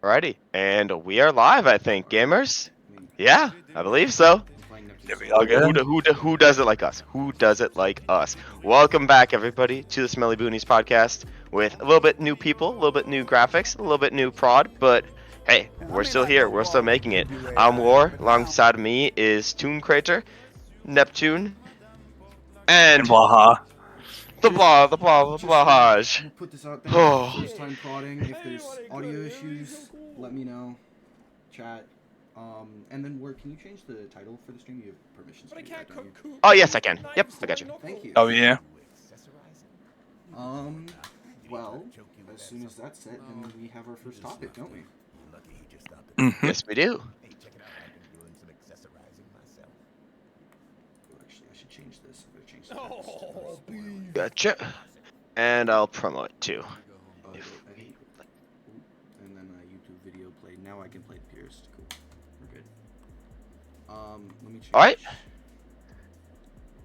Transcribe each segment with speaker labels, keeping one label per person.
Speaker 1: Alrighty, and we are live, I think, gamers.
Speaker 2: I mean,
Speaker 1: Yeah, I believe so.
Speaker 2: I'm playing Neptune
Speaker 3: Did we
Speaker 2: solo.
Speaker 3: all good?
Speaker 1: Who does it like us? Who does it like us? Welcome back, everybody, to the Smelly Boonies podcast with a little bit new people, a little bit new graphics, a little bit new prod, but hey, we're still here. We're still making it. I'm War. Alongside of me is Toon Crater, Neptune,
Speaker 3: And
Speaker 1: and
Speaker 3: Blaha.
Speaker 1: the Blahaj.
Speaker 2: We'll put this out there.
Speaker 1: Oh.
Speaker 2: First time prodding. If there's audio issues, let me know. Chat. And then can you change the title for the stream? You have permissions to do that, don't you?
Speaker 1: Oh, yes, I can. Yep, I got you.
Speaker 2: Thank you.
Speaker 3: Oh yeah.
Speaker 2: Well, as soon as that's set, then we have our first topic, don't we?
Speaker 3: Mm-hmm.
Speaker 1: Yes, we do.
Speaker 2: Oh, actually, I should change this. I'm gonna change the text.
Speaker 1: Gotcha. And I'll promo it too.
Speaker 2: I think. And then a YouTube video played. Now I can play Pierced. Cool. We're good. Let me change.
Speaker 1: All right.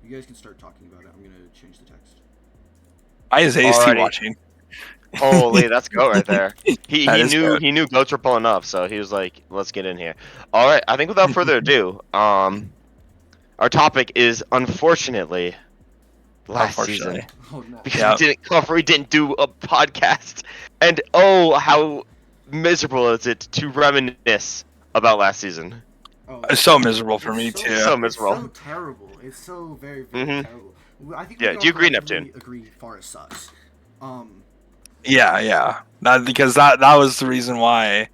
Speaker 2: You guys can start talking about it. I'm gonna change the text.
Speaker 3: Isaiah's
Speaker 1: Alrighty.
Speaker 3: watching.
Speaker 1: Holy, that's go right there. He
Speaker 3: That is
Speaker 1: knew
Speaker 3: goat.
Speaker 1: he knew goats were pulling up, so he was like, "Let's get in here." All right. I think without further ado, our topic is unfortunately last season
Speaker 3: Unfortunately.
Speaker 2: Oh no.
Speaker 1: because
Speaker 3: Yeah.
Speaker 1: we didn't cover, we didn't do a podcast, and oh, how miserable is it to reminisce about last season?
Speaker 2: Oh,
Speaker 3: It's so miserable for
Speaker 2: it's
Speaker 3: me
Speaker 2: so-
Speaker 3: too.
Speaker 1: So miserable.
Speaker 2: It's so terrible. It's so very, very
Speaker 1: Mhm.
Speaker 2: terrible. I think
Speaker 1: Yeah,
Speaker 2: we
Speaker 1: do you
Speaker 2: all
Speaker 1: agree,
Speaker 2: collectively
Speaker 1: Neptune?
Speaker 2: Agree. Forest sucks.
Speaker 3: Yeah. Because that was the reason why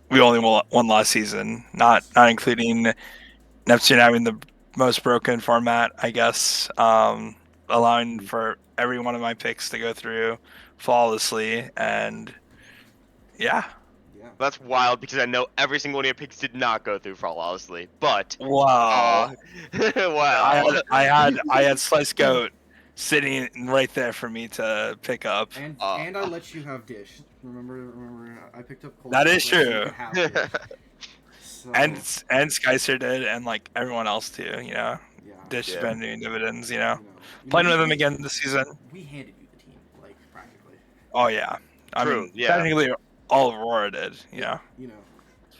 Speaker 3: we only won last season. Not including Neptune having the most broken format, I guess. Allowing for every one of my picks to go through flawlessly, and yeah.
Speaker 2: Yeah.
Speaker 1: That's wild because I know every single one of your picks did not go through flawlessly, but
Speaker 3: Wow.
Speaker 1: wow.
Speaker 3: I had sliced goat sitting right there for me to pick up.
Speaker 2: And
Speaker 1: Uh,
Speaker 2: and I let you have dish. Remember, I picked up. Cold
Speaker 3: That is
Speaker 2: so you
Speaker 3: true.
Speaker 2: could have dish. So,
Speaker 3: And Skycer did, and like everyone else too. You know,
Speaker 2: yeah.
Speaker 3: Dish has
Speaker 1: Yeah.
Speaker 3: been doing dividends. You know,
Speaker 2: You
Speaker 3: playing
Speaker 2: know,
Speaker 3: with him
Speaker 2: we-
Speaker 3: again this season.
Speaker 2: We handed you the team, like practically.
Speaker 3: Oh yeah, I
Speaker 1: True,
Speaker 3: mean,
Speaker 1: yeah.
Speaker 3: technically all of Aurora did. You know,
Speaker 2: You know.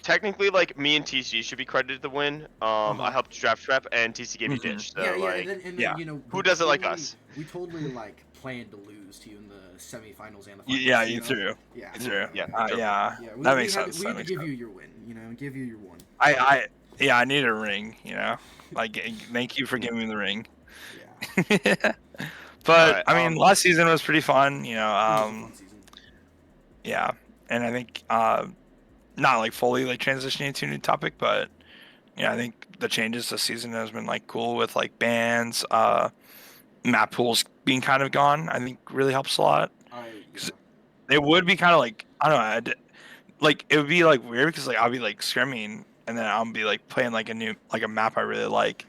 Speaker 1: Technically, like me and TC should be credited the win. I helped draft prep, and TC gave you
Speaker 3: Mhm.
Speaker 1: dish. So
Speaker 2: yeah,
Speaker 1: like,
Speaker 2: and then
Speaker 3: yeah.
Speaker 2: you know.
Speaker 1: Who
Speaker 2: we
Speaker 1: does it like
Speaker 2: totally-
Speaker 1: us?
Speaker 2: We totally like planned to lose to you in the semifinals and the finals.
Speaker 3: yeah,
Speaker 2: you
Speaker 3: you
Speaker 2: know?
Speaker 3: threw.
Speaker 2: Yeah.
Speaker 3: You threw.
Speaker 1: Yeah, true.
Speaker 3: Yeah,
Speaker 2: Yeah,
Speaker 3: that makes
Speaker 2: had,
Speaker 3: sense.
Speaker 2: We
Speaker 3: That
Speaker 2: had to
Speaker 3: makes
Speaker 2: give
Speaker 3: sense.
Speaker 2: you your win, you know, give you your one.
Speaker 3: I need a ring. You know, like thank you for giving me the ring.
Speaker 2: Yeah.
Speaker 3: But
Speaker 1: Alright,
Speaker 3: I mean, last season was pretty fun. You
Speaker 2: It was a
Speaker 3: know,
Speaker 2: fun season.
Speaker 3: yeah, and I think not like fully like transitioning to a new topic, but yeah, I think the changes this season has been like cool with like bans, map pools being kind of gone. I think really helps a lot.
Speaker 2: Yeah.
Speaker 3: It would be kind of like I don't know, like it would be like weird because like I'll be like scrimming and then I'll be like playing like a map I really like,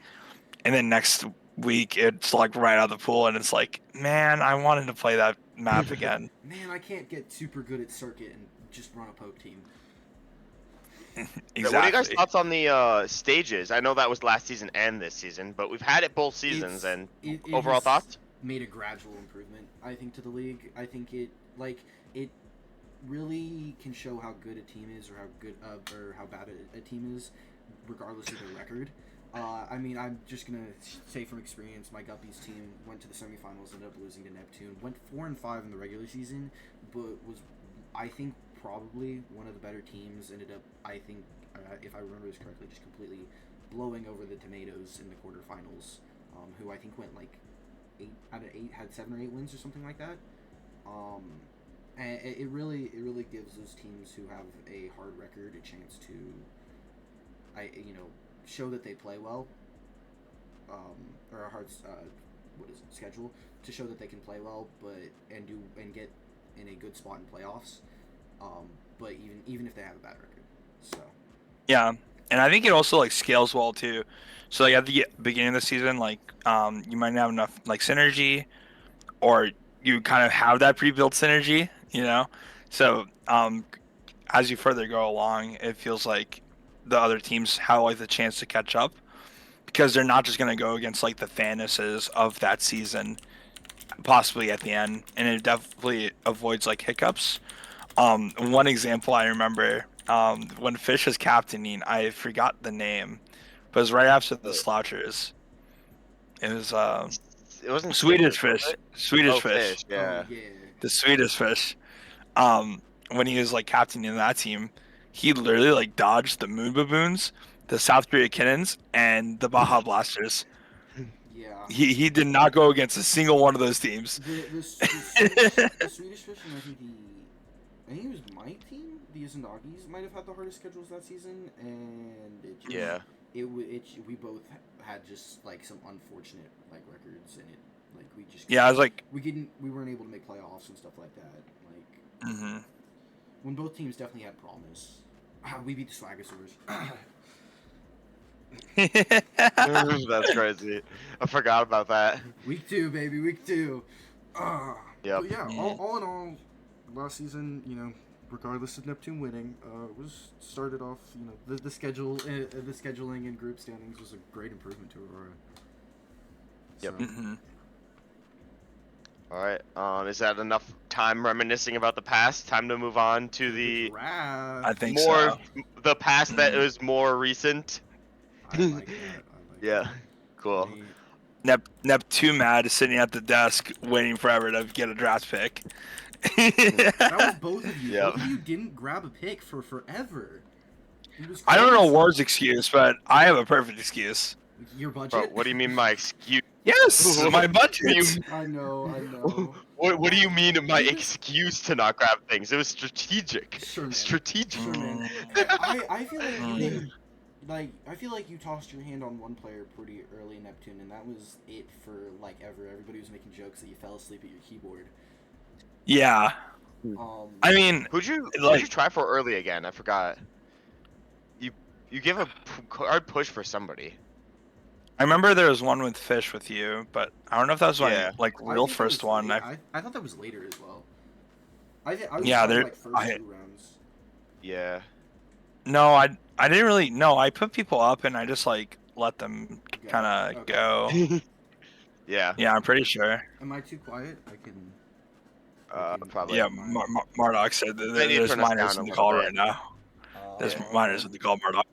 Speaker 3: and then next week it's like right out of the pool and it's like, man, I wanted to play that map again.
Speaker 2: Man, I can't get super good at circuit and just run a poke team.
Speaker 3: Exactly.
Speaker 1: What are you guys' thoughts on the stages? I know that was last season and this season, but we've had it both seasons. And
Speaker 2: It
Speaker 1: overall
Speaker 2: has
Speaker 1: thoughts?
Speaker 2: Made a gradual improvement, I think, to the league. I think it really can show how good a team is, or how good or how bad a team is, regardless of their record. I mean, I'm just gonna say from experience, my Guppies team went to the semifinals, ended up losing to Neptune. Went 4-5 in the regular season, but was, I think, probably one of the better teams. Ended up, I think, if I remember this correctly, just completely blowing over the Tomatoes in the quarterfinals, who I think went like 8 out of 8, had 7 or 8 wins or something like that. And it really gives those teams who have a hard record a chance to, show that they play well, or a hard schedule, to show that they can play well, and get in a good spot in playoffs. But even if they have a bad record, so
Speaker 3: Yeah, and I think it also like scales well too. So like at the beginning of the season, like you might not have enough like synergy, or you kind of have that pre-built synergy, you know. So as you further go along, it feels like the other teams have like the chance to catch up because they're not just gonna go against like the Thanases of that season, possibly at the end, and it definitely avoids like hiccups. One example I remember, when Fish was captaining, I forgot the name, but it was right after the Slouchers. It was
Speaker 1: It wasn't
Speaker 3: Swedish
Speaker 1: Snickers, was
Speaker 3: Fish.
Speaker 1: it?
Speaker 3: Swedish
Speaker 1: Oh,
Speaker 3: Fish.
Speaker 1: fish.
Speaker 2: Oh
Speaker 1: Yeah.
Speaker 2: yeah.
Speaker 3: The Swedish Fish. When he was like captaining that team, he literally like dodged the Moon Baboons, the South Korea Kittens, and the Baja Blasters.
Speaker 2: Yeah.
Speaker 3: He did not go against a single one of those teams.
Speaker 2: The Swedish Fish and I think it was my team, the Izanagis, might have had the hardest schedules that season, and it just,
Speaker 1: Yeah.
Speaker 2: we both had just like some unfortunate like records, and it like we just
Speaker 3: Yeah, I was like,
Speaker 2: we weren't able to make playoffs and stuff like that. Like
Speaker 3: mhm.
Speaker 2: when both teams definitely had promise. We beat the Swagasaurs.
Speaker 1: That's crazy. I forgot about that.
Speaker 2: Week 2, baby, week 2.
Speaker 1: Yep.
Speaker 2: But yeah, all in all, last season, regardless of Neptune winning, was started off. The scheduling and group standings was a great improvement to Aurora.
Speaker 1: Yep.
Speaker 2: So,
Speaker 3: Mhm.
Speaker 1: All right. Is that enough time reminiscing about the past? Time to move on to the
Speaker 2: draft.
Speaker 3: I think
Speaker 1: more
Speaker 3: so.
Speaker 1: the past that
Speaker 3: Mhm.
Speaker 1: is more recent.
Speaker 2: I like that.
Speaker 1: Yeah. Cool.
Speaker 3: Neptune mad is sitting at the desk waiting forever to get a draft pick.
Speaker 2: That was both of you.
Speaker 1: Yep.
Speaker 2: Both of you didn't grab a pick for forever. It was
Speaker 3: I don't know
Speaker 2: crazy.
Speaker 3: Ward's excuse, but I have a perfect excuse.
Speaker 2: Your budget.
Speaker 1: Bro, what do you mean my excuse?
Speaker 3: Yes, my budget.
Speaker 2: I know.
Speaker 1: What do you mean my
Speaker 2: He was-
Speaker 1: excuse to not grab things? It was strategic.
Speaker 2: Sure, man.
Speaker 1: Strategic.
Speaker 2: Sure, man. I feel like you didn't. Like, I feel like you tossed your hand on one player pretty early in Neptune, and that was it for, like, ever. Everybody was making jokes that you fell asleep at your keyboard.
Speaker 3: Yeah, I mean,
Speaker 1: Who'd you
Speaker 3: like,
Speaker 1: try for early again? I forgot. You gave a hard push for somebody.
Speaker 3: I remember there was one with Fish with you, but I don't know if that was my
Speaker 1: Yeah.
Speaker 3: like
Speaker 2: I
Speaker 3: real
Speaker 2: think that
Speaker 3: first
Speaker 2: was
Speaker 3: one.
Speaker 2: late. I thought that was later as well. I was
Speaker 3: Yeah,
Speaker 2: talking,
Speaker 3: there-
Speaker 2: like, first
Speaker 3: I-
Speaker 2: 2 rounds.
Speaker 1: Yeah.
Speaker 3: No, I didn't really. No, I put people up and I just like let them
Speaker 2: Okay.
Speaker 3: kind of
Speaker 2: Okay.
Speaker 3: go.
Speaker 1: Yeah.
Speaker 3: Yeah, I'm pretty sure.
Speaker 2: Am I too quiet? I can.
Speaker 1: Probably.
Speaker 3: Yeah, Marduk said that
Speaker 1: They need to
Speaker 3: there's
Speaker 1: turn us
Speaker 3: minors
Speaker 1: down
Speaker 3: in
Speaker 1: a
Speaker 3: the
Speaker 1: little
Speaker 3: call
Speaker 1: bit.
Speaker 3: right now. There's
Speaker 1: Yeah.
Speaker 3: minors in the call, Marduk.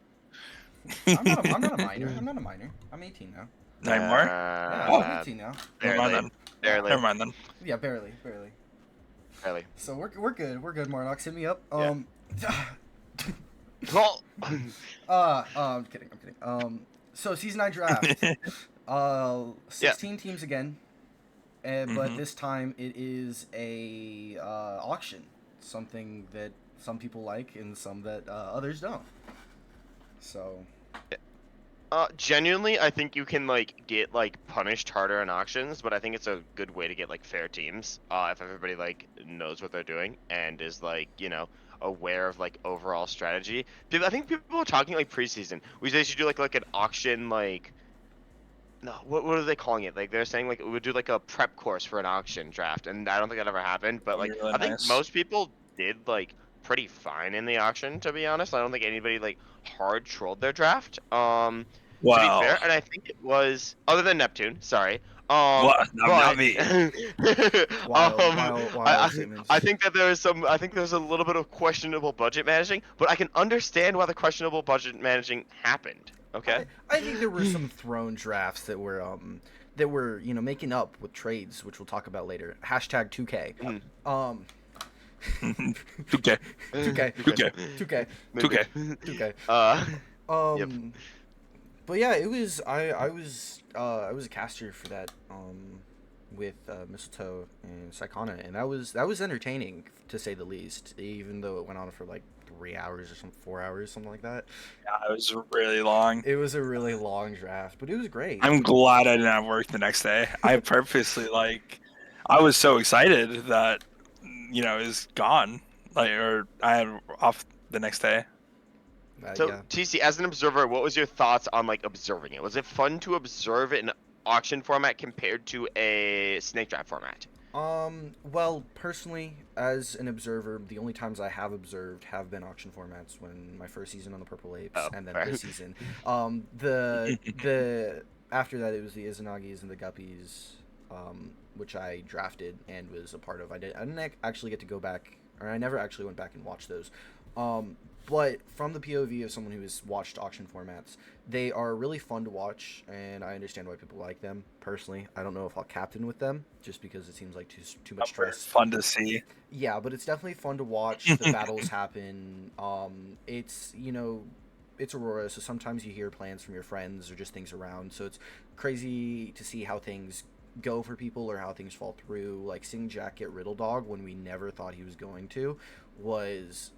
Speaker 2: I'm not a minor. I'm not a minor. I'm 18 now.
Speaker 3: Nine more?
Speaker 2: Yeah, I'm
Speaker 1: Uh,
Speaker 2: 18 now.
Speaker 3: Never mind then.
Speaker 1: barely.
Speaker 3: Never mind then.
Speaker 2: Yeah, barely.
Speaker 1: Barely.
Speaker 2: So we're good. We're good. Marnox, hit me up.
Speaker 1: Yeah. Well,
Speaker 2: I'm kidding. So season 9 draft. 16 teams again, but this time it is a auction. Something that some people like and some that others don't. So.
Speaker 1: genuinely, I think you can like get like punished harder in auctions, but I think it's a good way to get like fair teams. If everybody like knows what they're doing and is like aware of like overall strategy. I think people are talking like preseason. They should do like an auction like. No, what are they calling it? Like they're saying like we would do like a prep course for an auction draft, and I don't think that ever happened. But like
Speaker 3: Really
Speaker 1: I think
Speaker 3: nice.
Speaker 1: most people did like pretty fine in the auction, to be honest. I don't think anybody like hard trolled their draft. To be fair, and I think it was other than Neptune. Sorry.
Speaker 3: What? No, not me.
Speaker 2: Wild statements.
Speaker 1: I think that there is some. I think there's a little bit of questionable budget managing, but I can understand why the questionable budget managing happened. Okay.
Speaker 2: I think there were some thrown drafts that were making up with trades, which we'll talk about later. Hashtag 2K.
Speaker 3: 2K.
Speaker 2: 2K.
Speaker 3: 2K.
Speaker 2: 2K. 2K.
Speaker 1: Yep.
Speaker 2: But yeah, it was I was a caster for that with Mistletoe and Saikana, and that was entertaining to say the least. Even though it went on for like 3 hours or 4 hours, something like that.
Speaker 3: Yeah, it was really long.
Speaker 2: It was a really long draft, but it was great.
Speaker 3: I'm glad I didn't have work the next day. I purposely I was so excited that it was gone. Or I had off the next day.
Speaker 1: So
Speaker 2: yeah.
Speaker 1: TC, as an observer, what was your thoughts on like observing it? Was it fun to observe an auction format compared to a snake draft format?
Speaker 2: Well, personally, as an observer, the only times I have observed have been auction formats. When my first season on the Purple Apes, and then
Speaker 1: fair.
Speaker 2: this season. The after that it was the Izanagis and the Guppies, which I drafted and was a part of. I didn't actually get to go back Or I never actually went back and watched those. But from the POV of someone who has watched auction formats, they are really fun to watch, and I understand why people like them. Personally, I don't know if I'll captain with them, just because it seems like too much
Speaker 3: Numbers
Speaker 2: stress.
Speaker 3: fun to see.
Speaker 2: Yeah, but it's definitely fun to watch. The battles happen. It's it's Aurora, so sometimes you hear plans from your friends or just things around. So it's crazy to see how things go for people or how things fall through. Like seeing Jack get Riddle Dog when we never thought he was going to was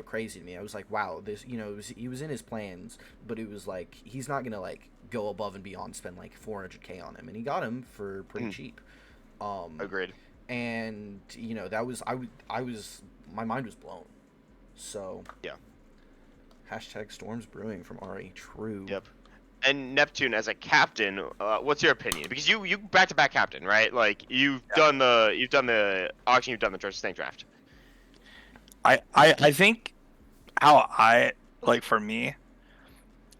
Speaker 2: crazy to me. I was like, wow, this he was in his plans, but it was like he's not gonna like go above and beyond, spend like 400K on him, and he got him for pretty cheap.
Speaker 1: Agreed.
Speaker 2: And that was I was my mind was blown. So
Speaker 1: Yeah.
Speaker 2: Hashtag Storms Brewing from Ari. True.
Speaker 1: Yep. And Neptune, as a captain, what's your opinion? Because you back-to-back captain, right? Like you've done the auction, you've done the Treasure Snake draft.
Speaker 3: I think how I like for me,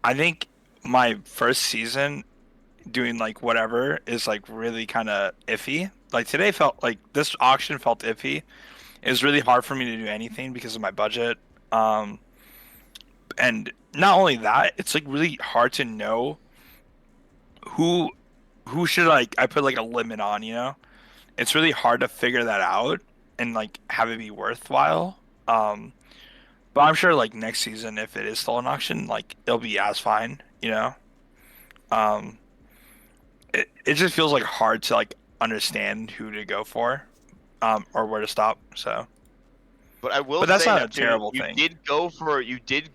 Speaker 3: I think my first season doing like whatever is like really kind of iffy. Like today felt like this auction felt iffy. It was really hard for me to do anything because of my budget. And not only that, it's like really hard to know who should like I put like a limit on, you know? It's really hard to figure that out and like have it be worthwhile. But I'm sure like next season if it is still an auction, like it'll be as fine, you know? Um it just feels like hard to like understand who to go for, or where to stop. So
Speaker 1: But I will
Speaker 3: but that's
Speaker 1: say,
Speaker 3: not a
Speaker 1: Neptune,
Speaker 3: terrible
Speaker 1: you
Speaker 3: thing.
Speaker 1: did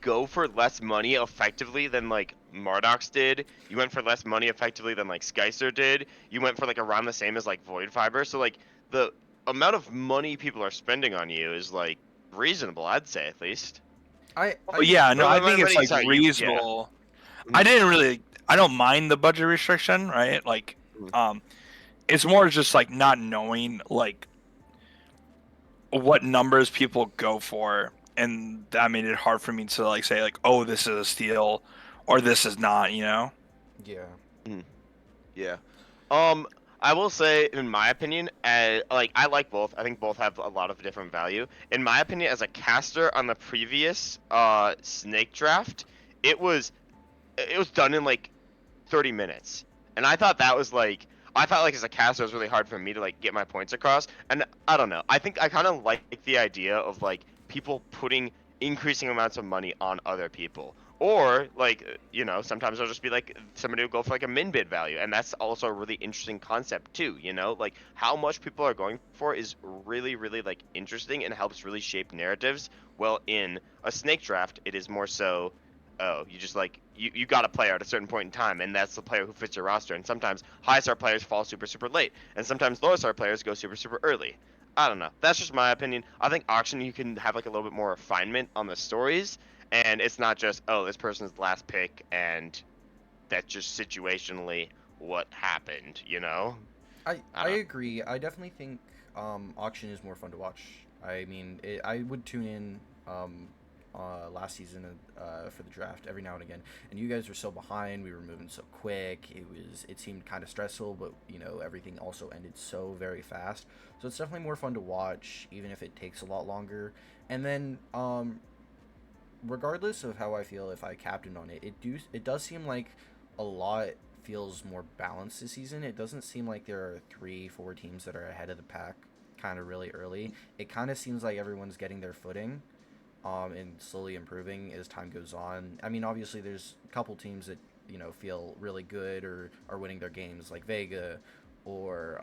Speaker 1: go for less money effectively than like Mardox did. You went for less money effectively than like Skyster did. You went for like around the same as like Void Fiber. So like the amount of money people are spending on you is like reasonable, I'd say at least.
Speaker 3: Oh yeah, no, I think it's like
Speaker 1: Sorry, yeah.
Speaker 3: reasonable. I don't mind the budget restriction, right? Like
Speaker 1: Mhm.
Speaker 3: it's more just like not knowing like what numbers people go for, and that made it hard for me to like say like, oh, this is a steal or this is not, you know?
Speaker 2: Yeah.
Speaker 1: Mhm. Yeah. I will say, in my opinion, like I like both. I think both have a lot of different value. In my opinion, as a caster on the previous Snake draft, it was done in like 30 minutes, and I thought like as a caster it was really hard for me to like get my points across, and I don't know. I think I kind of like the idea of like people putting increasing amounts of money on other people. Or like sometimes I'll just be like somebody will go for like a min bid value, and that's also a really interesting concept too. Like how much people are going for is really really like interesting and helps really shape narratives. Well, in a snake draft, it is more so, oh, you just like you got a player at a certain point in time, and that's the player who fits your roster. And sometimes high star players fall super super late, and sometimes low star players go super super early. I don't know. That's just my opinion. I think auction you can have like a little bit more refinement on the stories, and it's not just, oh, this person's the last pick and that's just situationally what happened.
Speaker 2: I agree. I definitely think auction is more fun to watch. I mean, I would tune in last season for the draft every now and again, and you guys were so behind. We were moving so quick. It seemed kind of stressful, but everything also ended so very fast. So it's definitely more fun to watch, even if it takes a lot longer. And then regardless of how I feel if I captained on it, it does seem like a lot feels more balanced this season. It doesn't seem like there are 3-4 teams that are ahead of the pack kind of really early. It kind of seems like everyone's getting their footing and slowly improving as time goes on. I mean, obviously there's a couple teams that feel really good or are winning their games, like Vega or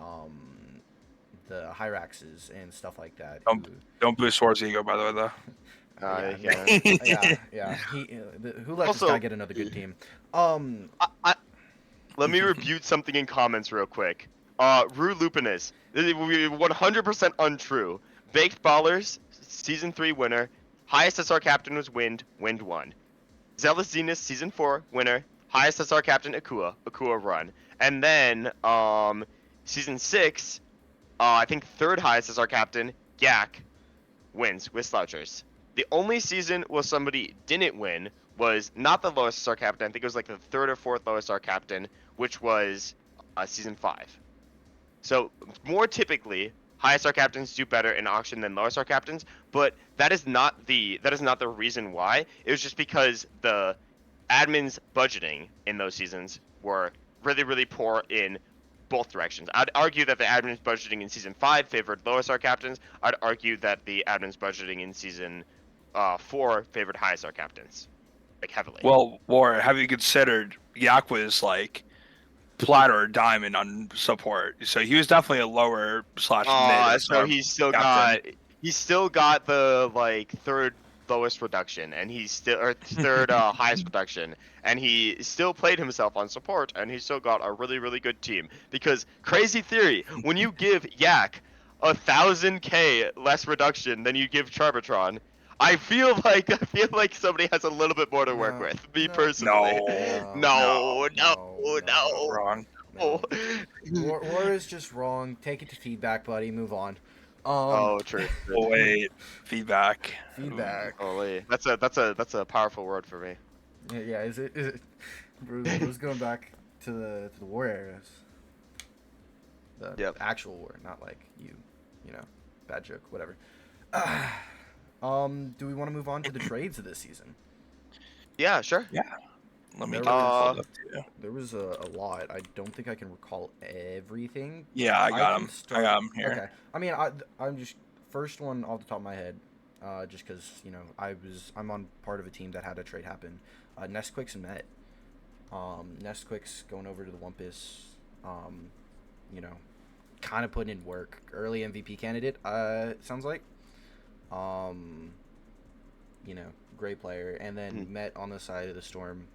Speaker 2: the Hyraxes and stuff like that.
Speaker 3: Don't boost Swords ego, by the way, though.
Speaker 2: Yeah. Who let this
Speaker 1: Also,
Speaker 2: guy get another good team? Um,
Speaker 1: let me rebuke something in comments real quick. Rue Lupinus. This is 100% untrue. Baked Ballers, Season 3 winner. Highest SR captain was Wind. Wind won. Zealous Zenith, Season 4 winner. Highest SR captain, Akua. Akua run. And then, Season 6, I think third highest SR captain, Gak, wins with Slouchers. The only season where somebody didn't win was not the lowest SR captain. I think it was like the third or fourth lowest SR captain, which was Season 5. So more typically, highest star captains do better in auction than lower star captains, but that is not the reason why. It was just because the admins budgeting in those seasons were really, really poor in both directions. I'd argue that the admins budgeting in season 5 favored lower star captains. I'd argue that the admins budgeting in season 4 favored high star captains, like heavily.
Speaker 3: Well, or have you considered Yak was like platter or diamond on support, so he was definitely a lower slash mid
Speaker 1: So
Speaker 3: star captain.
Speaker 1: he's still got the like third lowest reduction, and he's still or third highest reduction, and he still played himself on support, and he still got a really, really good team. Because crazy theory, when you give Yak 1,000k less reduction than you give Charbitron, I feel like somebody has a little bit more to work with. Me personally.
Speaker 3: No.
Speaker 1: No.
Speaker 3: Wrong.
Speaker 1: Oh.
Speaker 2: War is just wrong. Take it to feedback, buddy. Move on.
Speaker 1: True.
Speaker 3: Oh wait, feedback.
Speaker 2: Feedback.
Speaker 1: Holy, that's a powerful word for me.
Speaker 2: Yeah. Is it? Bruce going back to the war eras. The actual war, not like you know, bad joke, whatever. Do we want to move on to the trades of this season?
Speaker 1: Yeah, sure.
Speaker 3: Yeah. Let me
Speaker 2: There
Speaker 3: get this
Speaker 1: was-
Speaker 3: pulled up too.
Speaker 2: There was a lot. I don't think I can recall everything.
Speaker 3: Yeah, I got
Speaker 2: can
Speaker 3: him.
Speaker 2: start-
Speaker 3: I got him here.
Speaker 2: Okay. I mean, I'm just first one off the top of my head, just because I'm on part of a team that had a trade happen. Nestquix and Met. Nestquix going over to the Wumpus. Kind of putting in work. Early MVP candidate. Sounds like. Great player, and then Met on the side of the Storm.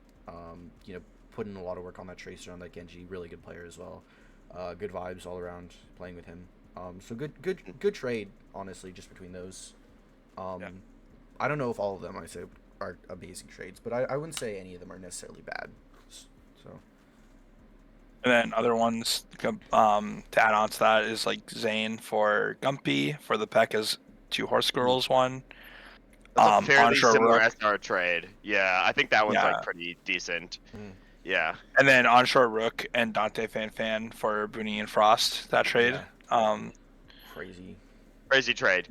Speaker 2: Putting a lot of work on that Tracer on that Genji. Really good player as well. Good vibes all around playing with him. So good trade, honestly, just between those. I don't know if all of them I say are amazing trades, but I wouldn't say any of them are necessarily bad. So.
Speaker 3: And then other ones to add on to that is like Zane for Gumpy for the Pekka's 2 Horsegirls one.
Speaker 1: That's a fairly
Speaker 3: onshore
Speaker 1: similar
Speaker 3: Rook.
Speaker 1: SR trade. Yeah, I think that one's
Speaker 3: Yeah.
Speaker 1: like pretty decent. Yeah.
Speaker 3: And then onshore Rook and Dante Fan for Booney and Frost, that trade.
Speaker 2: Crazy
Speaker 1: Crazy trade.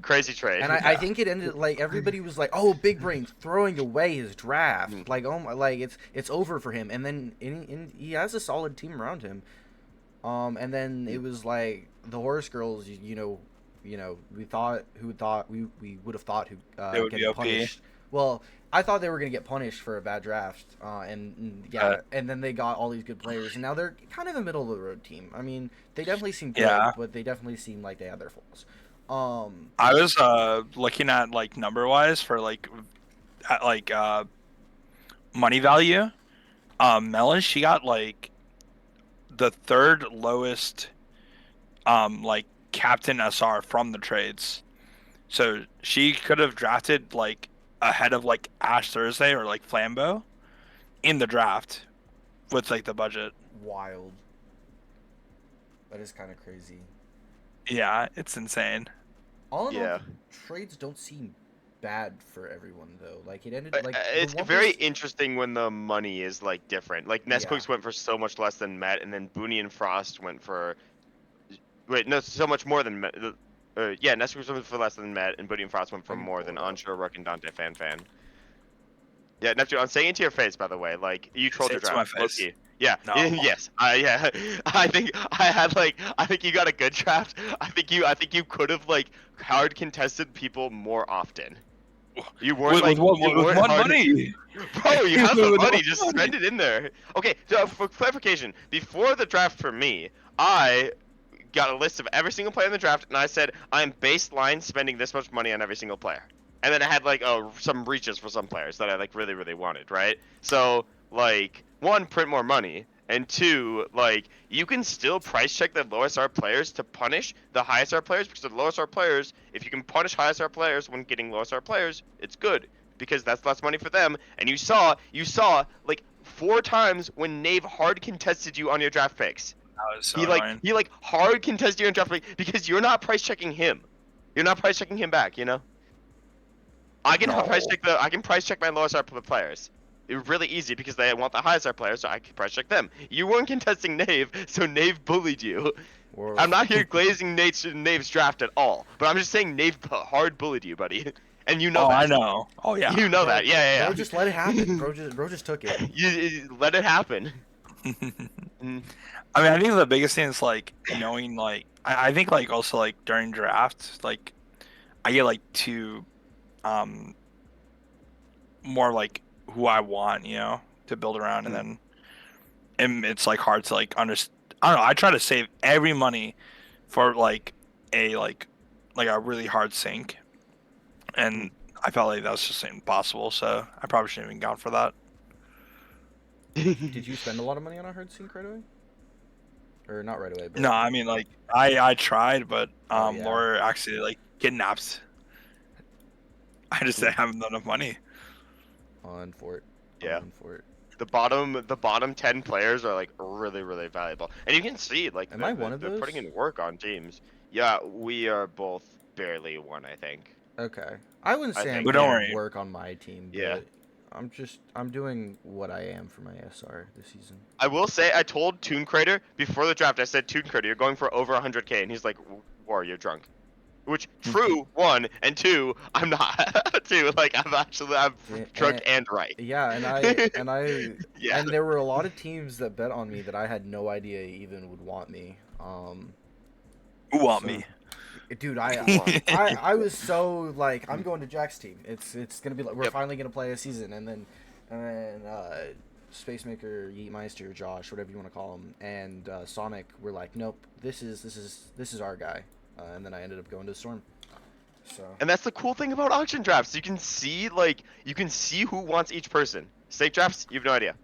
Speaker 2: And I think it ended like everybody was like, "Oh, Big Brain's throwing away his draft." Like, oh my, like it's over for him. And then he has a solid team around him. And then it was like the Horsegirls. We would have thought who
Speaker 3: They would
Speaker 2: get
Speaker 3: be OP.
Speaker 2: punished. Well, I thought they were gonna get punished for a bad draft. And then they got all these good players, and now they're kind of a middle of the road team. I mean, they definitely seem good, but they definitely seem like they have their flaws.
Speaker 3: I was looking at like number wise for money value. Melon, she got like the third lowest captain SR from the trades. So she could have drafted like ahead of like Ash Thursday or like Flambeau in the draft with like the budget.
Speaker 2: Wild. That is kind of crazy.
Speaker 3: Yeah, it's insane.
Speaker 2: All in all, trades don't seem bad for everyone though. Like it ended like
Speaker 1: it's very interesting when the money is like different. Like Nestquix went for so much less than Met, and then Booney and Frost went for so much more than Met. Nestquix went for less than Met, and Booney and Frost went for more than Onshore Rook and Dante Fan. Yeah, Neptune, I'm saying it to your face, by the way. Like you trolled your draft.
Speaker 3: Face.
Speaker 1: Yeah.
Speaker 3: No.
Speaker 1: Yes. I think you got a good draft. I think you could have like hard contested people more often. You weren't
Speaker 3: with one money.
Speaker 1: Bro, you have the money. Just spend it in there. Okay. So for clarification, before the draft for me, I got a list of every single player in the draft, and I said I'm baseline spending this much money on every single player. And then I had like some reaches for some players that I like really, really wanted, right? So like 1, print more money, and 2, like you can still price check the lowest R players to punish the highest R players, because the lowest R players, if you can punish highest R players when getting lowest R players, it's good because that's less money for them. And you saw like 4 times when Nave hard contested you on your draft picks.
Speaker 3: That was so annoying.
Speaker 1: He hard contested you on draft picks because you're not price checking him. You're not price checking him back, you know? I can price check my lowest R players. really easy because they want the high star players, so I could price check them. You weren't contesting Nave, so Nave bullied you.
Speaker 4: Whoa.
Speaker 1: I'm not here glazing Nave's draft at all, but I'm just saying Nave hard bullied you, buddy, and you know
Speaker 3: Oh,
Speaker 1: that.
Speaker 3: I know. Oh yeah.
Speaker 1: You know
Speaker 4: Bro,
Speaker 1: that. Yeah.
Speaker 4: Bro, just let it happen. Bro just took it.
Speaker 1: You let it happen. Mm.
Speaker 3: I mean, I think the biggest thing is like knowing, like I think like also like during drafts, like I get like to more like who I want, to build around, and then it's like hard to like understand. I don't know. I try to save every money for like a really hard sync, and I felt like that was just impossible. So I probably shouldn't have even gone for that.
Speaker 4: Did you spend a lot of money on a hard sync right away? Or not right away, but
Speaker 3: No, I mean like I tried, but
Speaker 4: Oh, yeah.
Speaker 3: Laura actually like kidnapped. I just didn't have enough money.
Speaker 4: on Fort.
Speaker 1: Yeah.
Speaker 4: On Fort.
Speaker 1: The bottom 10 players are like really valuable, and you can see like
Speaker 4: Am I one of
Speaker 1: they're
Speaker 4: those?
Speaker 1: putting in work on teams. Yeah, we are both barely one, I think.
Speaker 4: Okay. I wouldn't
Speaker 1: I
Speaker 4: say I'm
Speaker 1: think-
Speaker 3: But don't
Speaker 4: doing
Speaker 3: worry.
Speaker 4: work on my team, but
Speaker 1: Yeah.
Speaker 4: I'm doing what I am for my SR this season.
Speaker 1: I will say I told Toon Crater before the draft. I said, Toon Crater, you're going for over 100K, and he's like, "War, you're drunk." Which true, one, and two, I'm not. Two, like I'm
Speaker 4: Yeah,
Speaker 1: drunk and right.
Speaker 4: Yeah, and I
Speaker 1: Yeah.
Speaker 4: and there were a lot of teams that bet on me that I had no idea even would want me.
Speaker 3: Who want
Speaker 4: So-
Speaker 3: me?
Speaker 4: Dude, I was so like, I'm going to Jack's team. It's gonna be like we're
Speaker 1: Yep.
Speaker 4: finally gonna play a season, and then Spacemaker, Yeetmeister, Josh, whatever you want to call him, and Sonic were like, nope, this is our guy, and then I ended up going to Storm. So
Speaker 1: And that's the cool thing about auction drafts. You can see who wants each person. Stake drafts, you have no idea.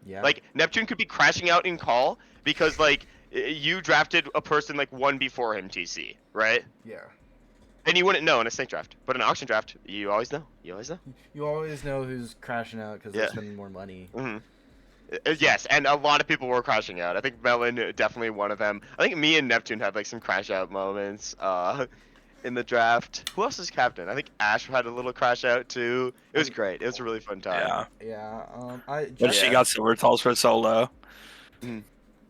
Speaker 4: yeah,
Speaker 1: Like Neptune could be crashing out in call because like you drafted a person like one before him TC, right?
Speaker 4: yeah.
Speaker 1: And you wouldn't know in a stake draft, but in an auction draft, you always know. You always know.
Speaker 4: You always know who's crashing out because they're
Speaker 1: Yeah.
Speaker 4: spending more money.
Speaker 1: hmm Yes, and a lot of people were crashing out. I think Melon definitely one of them. I think me and Neptune had like some crash out moments in the draft. Who else is captain? I think Ash had a little crash out too. It was great. It was a really fun time.
Speaker 3: Yeah.
Speaker 4: Yeah,
Speaker 3: But she got silver talls for solo.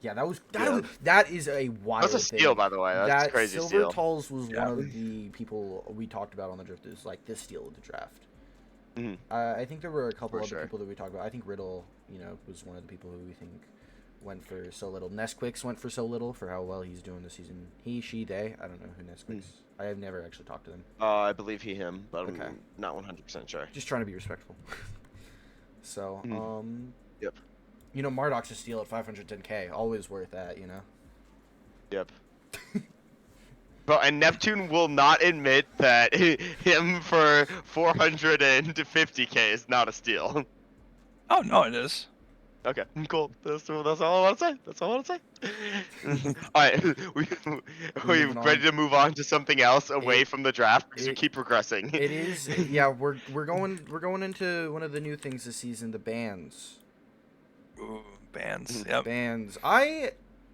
Speaker 4: yeah, that was
Speaker 1: Yeah.
Speaker 4: that is a wild.
Speaker 1: That's a steal,
Speaker 4: thing.
Speaker 1: by the way. That's a
Speaker 4: That
Speaker 1: crazy
Speaker 4: Silver
Speaker 1: steal.
Speaker 4: Tulls was
Speaker 3: Yeah.
Speaker 4: one of the people we talked about on the drift. Is like this steal of the draft.
Speaker 1: Mhm.
Speaker 4: I think there were a couple
Speaker 1: For
Speaker 4: other
Speaker 1: sure.
Speaker 4: people that we talked about. I think Riddle, was one of the people who we think went for so little. Nesquix went for so little for how well he's doing this season. He, she, they. I don't know who Nesquix. I have never actually talked to them.
Speaker 1: I believe him, but
Speaker 4: Okay.
Speaker 1: I'm not 100% sure.
Speaker 4: Just trying to be respectful. So,
Speaker 1: Yep.
Speaker 4: Marduk's a steal at 510K. Always worth that,
Speaker 1: Yep. But and Neptune will not admit that him for 450K is not a steal.
Speaker 3: Oh no, it is.
Speaker 1: Okay, cool. That's all I want to say. That's all I want to say. All right, we
Speaker 4: Moving
Speaker 1: ready
Speaker 4: on.
Speaker 1: to move on to something else away
Speaker 4: It-
Speaker 1: from the draft because we
Speaker 4: it-
Speaker 1: keep progressing.
Speaker 4: It is, yeah. We're going into one of the new things this season, the bands.
Speaker 3: Ooh, bands. Yep.
Speaker 4: Bands.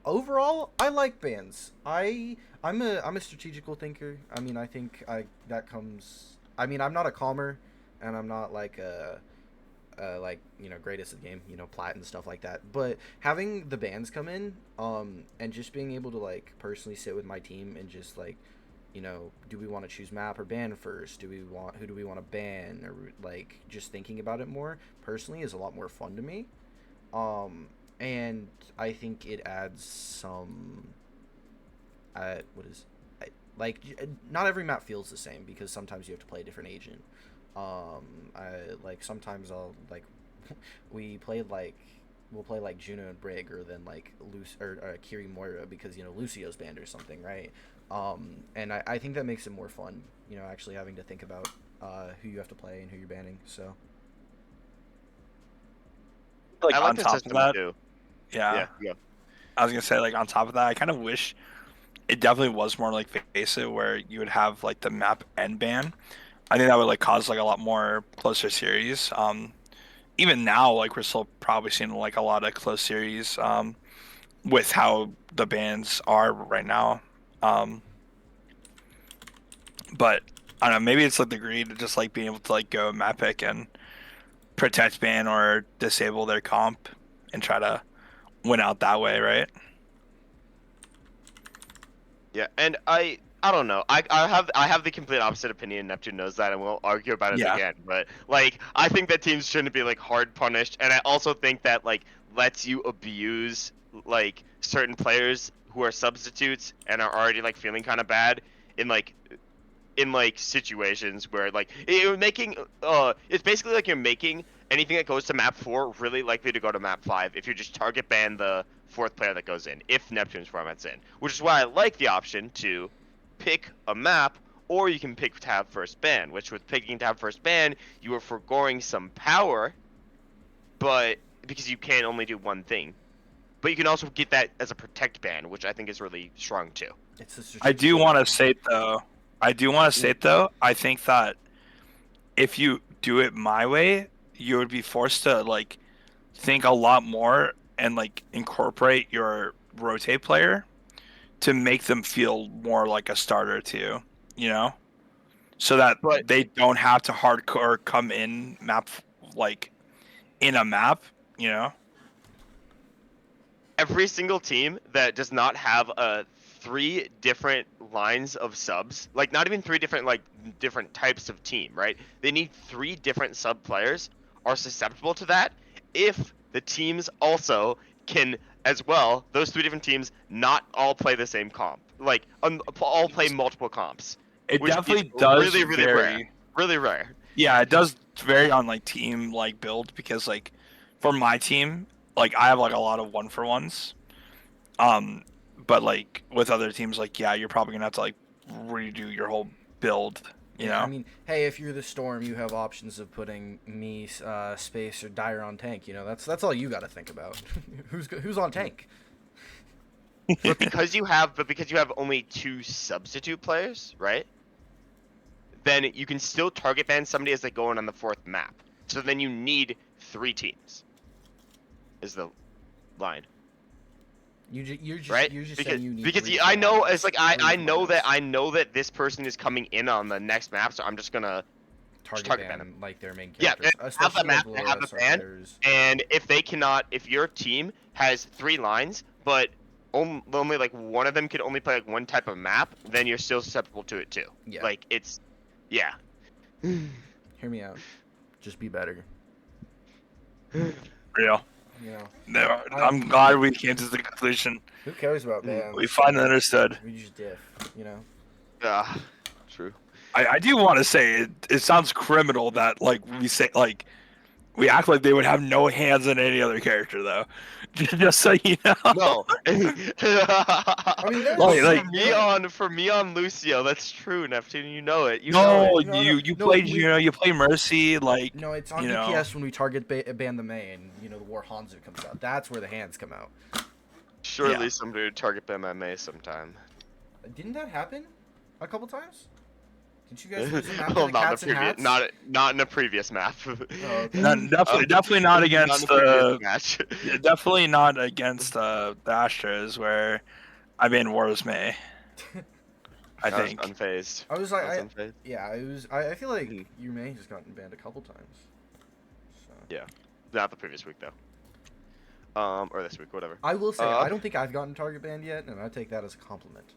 Speaker 4: Overall, I like bands. I'm a strategical thinker. I mean, I think that comes. I mean, I'm not a calmer, and I'm not like greatest of the game, plat and stuff like that. But having the bands come in, and just being able to like personally sit with my team and just like, do we want to choose map or ban first? Who do we want to ban, or like just thinking about it more personally is a lot more fun to me. And I think it adds some. Not every map feels the same because sometimes you have to play a different agent. Sometimes I'll like, we'll play like Juno and Brig, or then like Kiri Moira because Lucio's banned or something, right? And I think that makes it more fun, actually having to think about who you have to play and who you're banning. So
Speaker 3: Like
Speaker 1: I like
Speaker 3: on
Speaker 1: the
Speaker 3: top of
Speaker 1: system
Speaker 3: that,
Speaker 1: too.
Speaker 3: yeah.
Speaker 1: Yeah.
Speaker 3: I was gonna say like on top of that, I kind of wish it definitely was more like Faceit, where you would have like the map end ban. I think that would like cause like a lot more closer series. Even now, like we're still probably seeing like a lot of close series with how the bans are right now. But I don't know, maybe it's like the greed of just like being able to like go map pick and protect ban or disable their comp and try to win out that way, right?
Speaker 1: Yeah, and I don't know. I have the complete opposite opinion. Neptune knows that, and we'll argue about it
Speaker 3: Yeah.
Speaker 1: again. But like, I think that teams shouldn't be like hard punished, and I also think that like lets you abuse like certain players who are substitutes and are already like feeling kind of bad in like situations where like you're making it's basically like you're making anything that goes to map 4 really likely to go to map 5 if you just target ban the fourth player that goes in if Neptune's format's in, which is why I like the option to pick a map, or you can pick to have first ban, which with picking to have first ban you are foregoing some power, but because you can only do one thing, but you can also get that as a protect ban, which I think is really strong too.
Speaker 4: It's a
Speaker 3: I
Speaker 4: strategic.
Speaker 3: do want to state though. I think that if you do it my way, you would be forced to like think a lot more and like incorporate your rotate player to make them feel more like a starter too, you know? So that
Speaker 1: But
Speaker 3: they don't have to hardcore come in map like in a map, you know?
Speaker 1: every single team that does not have 3 different lines of subs, like not even 3 different like different types of team, right? They need 3 different sub players are susceptible to that if the teams also can as well. Those 3 different teams not all play the same comp, like all play multiple comps,
Speaker 3: It
Speaker 1: which is
Speaker 3: definitely does
Speaker 1: really rare,
Speaker 3: vary.
Speaker 1: really rare.
Speaker 3: Yeah, it does vary on like team like build because like for my team, like I have like a lot of 1-for-1s. Um, but like with other teams, like yeah, you're probably gonna have to like redo your whole build. You
Speaker 4: Yeah, I
Speaker 3: know?
Speaker 4: mean, hey, if you're the Storm, you have options of putting me, Space, or Dire on tank. You know, that's all you got to think about. who's on tank?
Speaker 1: But because you have only 2 substitute players, right? Then you can still target ban somebody as they go in on the 4th map. So then you need 3 teams. Is the line,
Speaker 4: You're just
Speaker 1: right?
Speaker 4: you're just
Speaker 1: Because
Speaker 4: saying you need
Speaker 1: because
Speaker 4: three to
Speaker 1: I
Speaker 4: fill
Speaker 1: know
Speaker 4: lineups.
Speaker 1: it's like
Speaker 4: Three
Speaker 1: I
Speaker 4: for
Speaker 1: know that
Speaker 4: lineups.
Speaker 1: I know that this person is coming in on the next map, so I'm just gonna target ban them.
Speaker 4: Like their main
Speaker 1: Yeah, they
Speaker 4: characters,
Speaker 1: have the
Speaker 4: especially like
Speaker 1: map, they have
Speaker 4: Laura
Speaker 1: the
Speaker 4: star
Speaker 1: ban,
Speaker 4: players.
Speaker 1: and if your team has 3 lines, but only like one of them can only play like one type of map, then you're still susceptible to it too.
Speaker 4: Yeah,
Speaker 1: Like it's, yeah.
Speaker 4: hear me out. Just be better.
Speaker 3: Real.
Speaker 4: You know,
Speaker 3: No,
Speaker 4: I
Speaker 3: I'm glad we came to the conclusion.
Speaker 4: who cares about
Speaker 3: We
Speaker 4: bands?
Speaker 3: finally understood.
Speaker 4: We just diff. You know.
Speaker 1: Yeah, true.
Speaker 3: I do want to say it sounds criminal that like we say like we act like they would have no hands in any other character though. Just so you know.
Speaker 1: No.
Speaker 4: I mean,
Speaker 3: Like,
Speaker 1: For
Speaker 3: like
Speaker 1: me on Lucio, that's true, Neptune. You know it. You know
Speaker 3: no,
Speaker 1: it.
Speaker 3: you
Speaker 4: No.
Speaker 3: played you play Mercy like
Speaker 4: No, it's on
Speaker 3: you know.
Speaker 4: DPS when we target ban the main. You know, the War Hanzo comes out. That's where the hands come out.
Speaker 1: Surely
Speaker 3: Yeah.
Speaker 1: somebody would target MMA sometime.
Speaker 4: Didn't that happen a couple times? Didn't you guys lose a map to
Speaker 1: Well,
Speaker 4: the
Speaker 1: not in the
Speaker 4: cats and
Speaker 1: previous,
Speaker 4: hats?
Speaker 1: not in a previous map.
Speaker 4: Oh, okay.
Speaker 3: Definitely not
Speaker 1: Not in
Speaker 3: against
Speaker 1: the previous
Speaker 3: the
Speaker 1: match.
Speaker 3: definitely not against the Astros where I mean Wars May. I
Speaker 1: I was
Speaker 3: think.
Speaker 1: unfazed.
Speaker 4: I was like,
Speaker 1: I was unfazed.
Speaker 4: yeah, it was. I feel like
Speaker 1: Mhm.
Speaker 4: you may has gotten banned a couple times. So.
Speaker 1: Yeah, not the previous week though. Or this week, whatever.
Speaker 4: I will say, I don't think I've gotten target banned yet, and I take that as a compliment.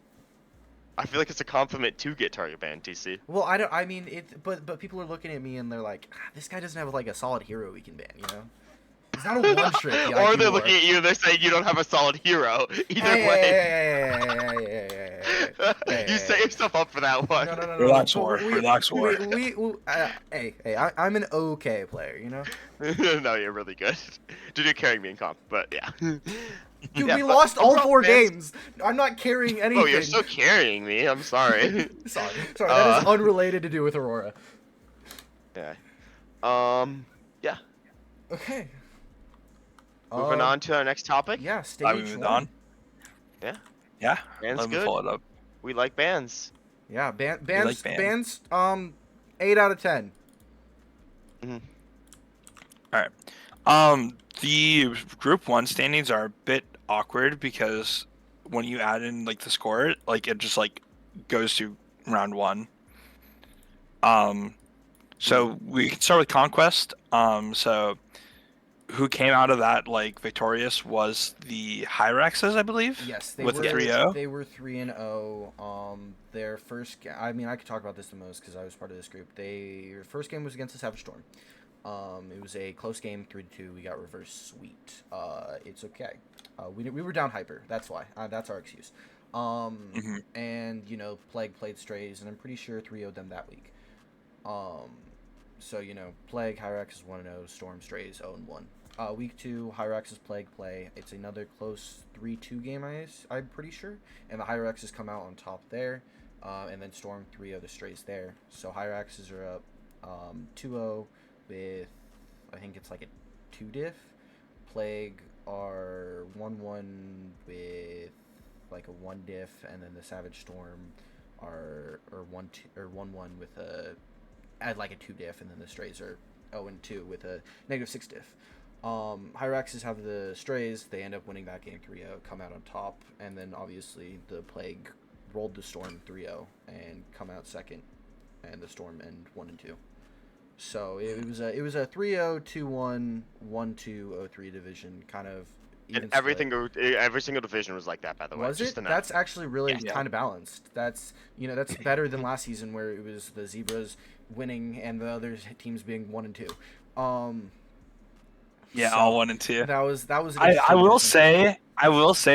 Speaker 1: I feel like it's a compliment to get target banned, TC.
Speaker 4: Well, I don't. I mean, but people are looking at me and they're like, this guy doesn't have like a solid hero we can ban. You know, he's not a one trick. The
Speaker 1: Or
Speaker 4: IQ
Speaker 1: they're
Speaker 4: war.
Speaker 1: looking at you and they're saying you don't have a solid hero. Either way. You set yourself up for that one.
Speaker 4: No.
Speaker 3: Relax, War. Relax, War.
Speaker 4: Hey, I'm an okay player, you know.
Speaker 1: No, you're really good. Dude, you're carrying me in comp, but yeah.
Speaker 4: Dude,
Speaker 1: Yeah,
Speaker 4: we
Speaker 1: but
Speaker 4: lost all
Speaker 1: overall,
Speaker 4: 4
Speaker 1: fans-
Speaker 4: games. I'm not carrying anything.
Speaker 1: Oh, you're still carrying me. I'm sorry.
Speaker 4: Sorry. That is unrelated to do with Aurora.
Speaker 1: Yeah. Yeah.
Speaker 4: Okay.
Speaker 1: Moving on to our next topic.
Speaker 4: Yeah,
Speaker 3: I
Speaker 4: stage
Speaker 3: moved
Speaker 4: 1.
Speaker 3: on.
Speaker 1: Yeah.
Speaker 3: Yeah.
Speaker 1: Band's
Speaker 3: Let me
Speaker 1: good.
Speaker 3: pull it up.
Speaker 1: We like bands.
Speaker 4: Yeah,
Speaker 3: like
Speaker 4: bands,
Speaker 3: bands.
Speaker 4: 8 out of 10.
Speaker 3: All right. The group 1 standings are a bit awkward because when you add in like the score, like it just like goes to round 1. So we can start with Conquest. So who came out of that like victorious was the Hyrexes, I believe.
Speaker 4: Yes, they
Speaker 3: with
Speaker 4: were.
Speaker 3: a 3-0.
Speaker 4: They were 3-0. Their first. I mean, I could talk about this the most because I was part of this group. Their first game was against the Savage Storm. It was a close game, 3-2. We got reverse sweep. It's okay. We were down hyper. That's why. That's our excuse. And you know, Plague played Strays, and I'm pretty sure 3-0'd them that week. So you know, Plague Hyrax is 1-0, Storm Strays 0-1. Week 2, Hyrax's Plague play. It's another close 3-2 game, I'm pretty sure. And the Hyraxes come out on top there. And then Storm 3-0 the Strays there. So Hyraxes are up 2-0 with, I think it's like a 2 diff. Plague are 1-1 with like a 1 diff. And then the Savage Storm are 1-1 with a, add like a 2 diff. And then the Strays are 0-2 with a -6 diff. Hyraxes have the Strays. They end up winning that game 3-0, come out on top, and then obviously the Plague rolled the Storm 3-0 and come out second, and the Storm end 1-2. So it was a 3-0, 2-1, 1-2, 0-3 division kind of.
Speaker 1: And every single division was like that, by the way.
Speaker 4: Was it? That's actually really kind of balanced. That's that's better than last season where it was the Zebras winning and the other teams being 1 and 2.
Speaker 3: Yeah,
Speaker 4: So,
Speaker 3: all 1 and 2.
Speaker 4: That was.
Speaker 3: I will say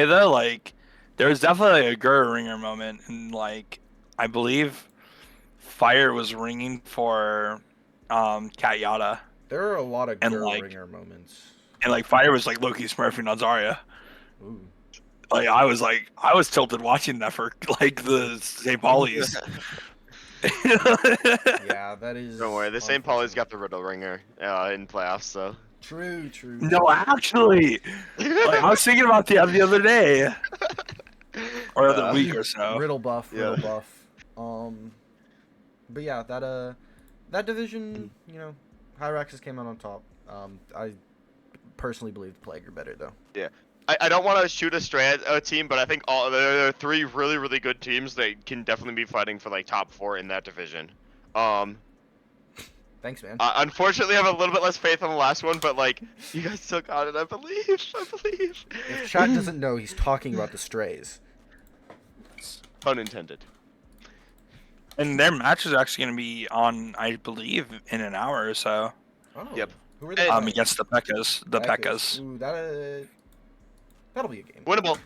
Speaker 3: though, like there was definitely a Gurr ringer moment, and like I believe fire was ringing for Cat Yada,
Speaker 4: There are a lot of
Speaker 3: and,
Speaker 4: girl
Speaker 3: like,
Speaker 4: ringer moments.
Speaker 3: and like fire was like Loki smurfing on Zarya.
Speaker 4: Ooh.
Speaker 3: Like I was tilted watching that for like the St. Pauli's.
Speaker 4: Yeah, that is.
Speaker 1: Don't worry, the St. Pauli's got the Riddle Ringer in playoffs, so.
Speaker 4: True.
Speaker 3: No, actually, like, I was thinking about the other day, or the week or so.
Speaker 4: Riddle buff. But yeah, that division, Hyraxes came out on top. I personally believe the Plague are better though.
Speaker 1: Yeah. I don't want to shoot a stray team, but I think there are 3 really, really good teams that can definitely be fighting for like top 4 in that division.
Speaker 4: Thanks, man.
Speaker 1: Unfortunately, I have a little bit less faith on the last one, but like you guys still got it. I believe.
Speaker 4: If Chad doesn't know, he's talking about the Strays.
Speaker 1: Pun intended.
Speaker 3: And their match is actually going to be on, I believe, in an hour or so.
Speaker 4: Oh.
Speaker 1: Yep.
Speaker 4: Who are they?
Speaker 3: Against the Pekkas.
Speaker 4: Ooh, that'll be a game.
Speaker 1: Winnable.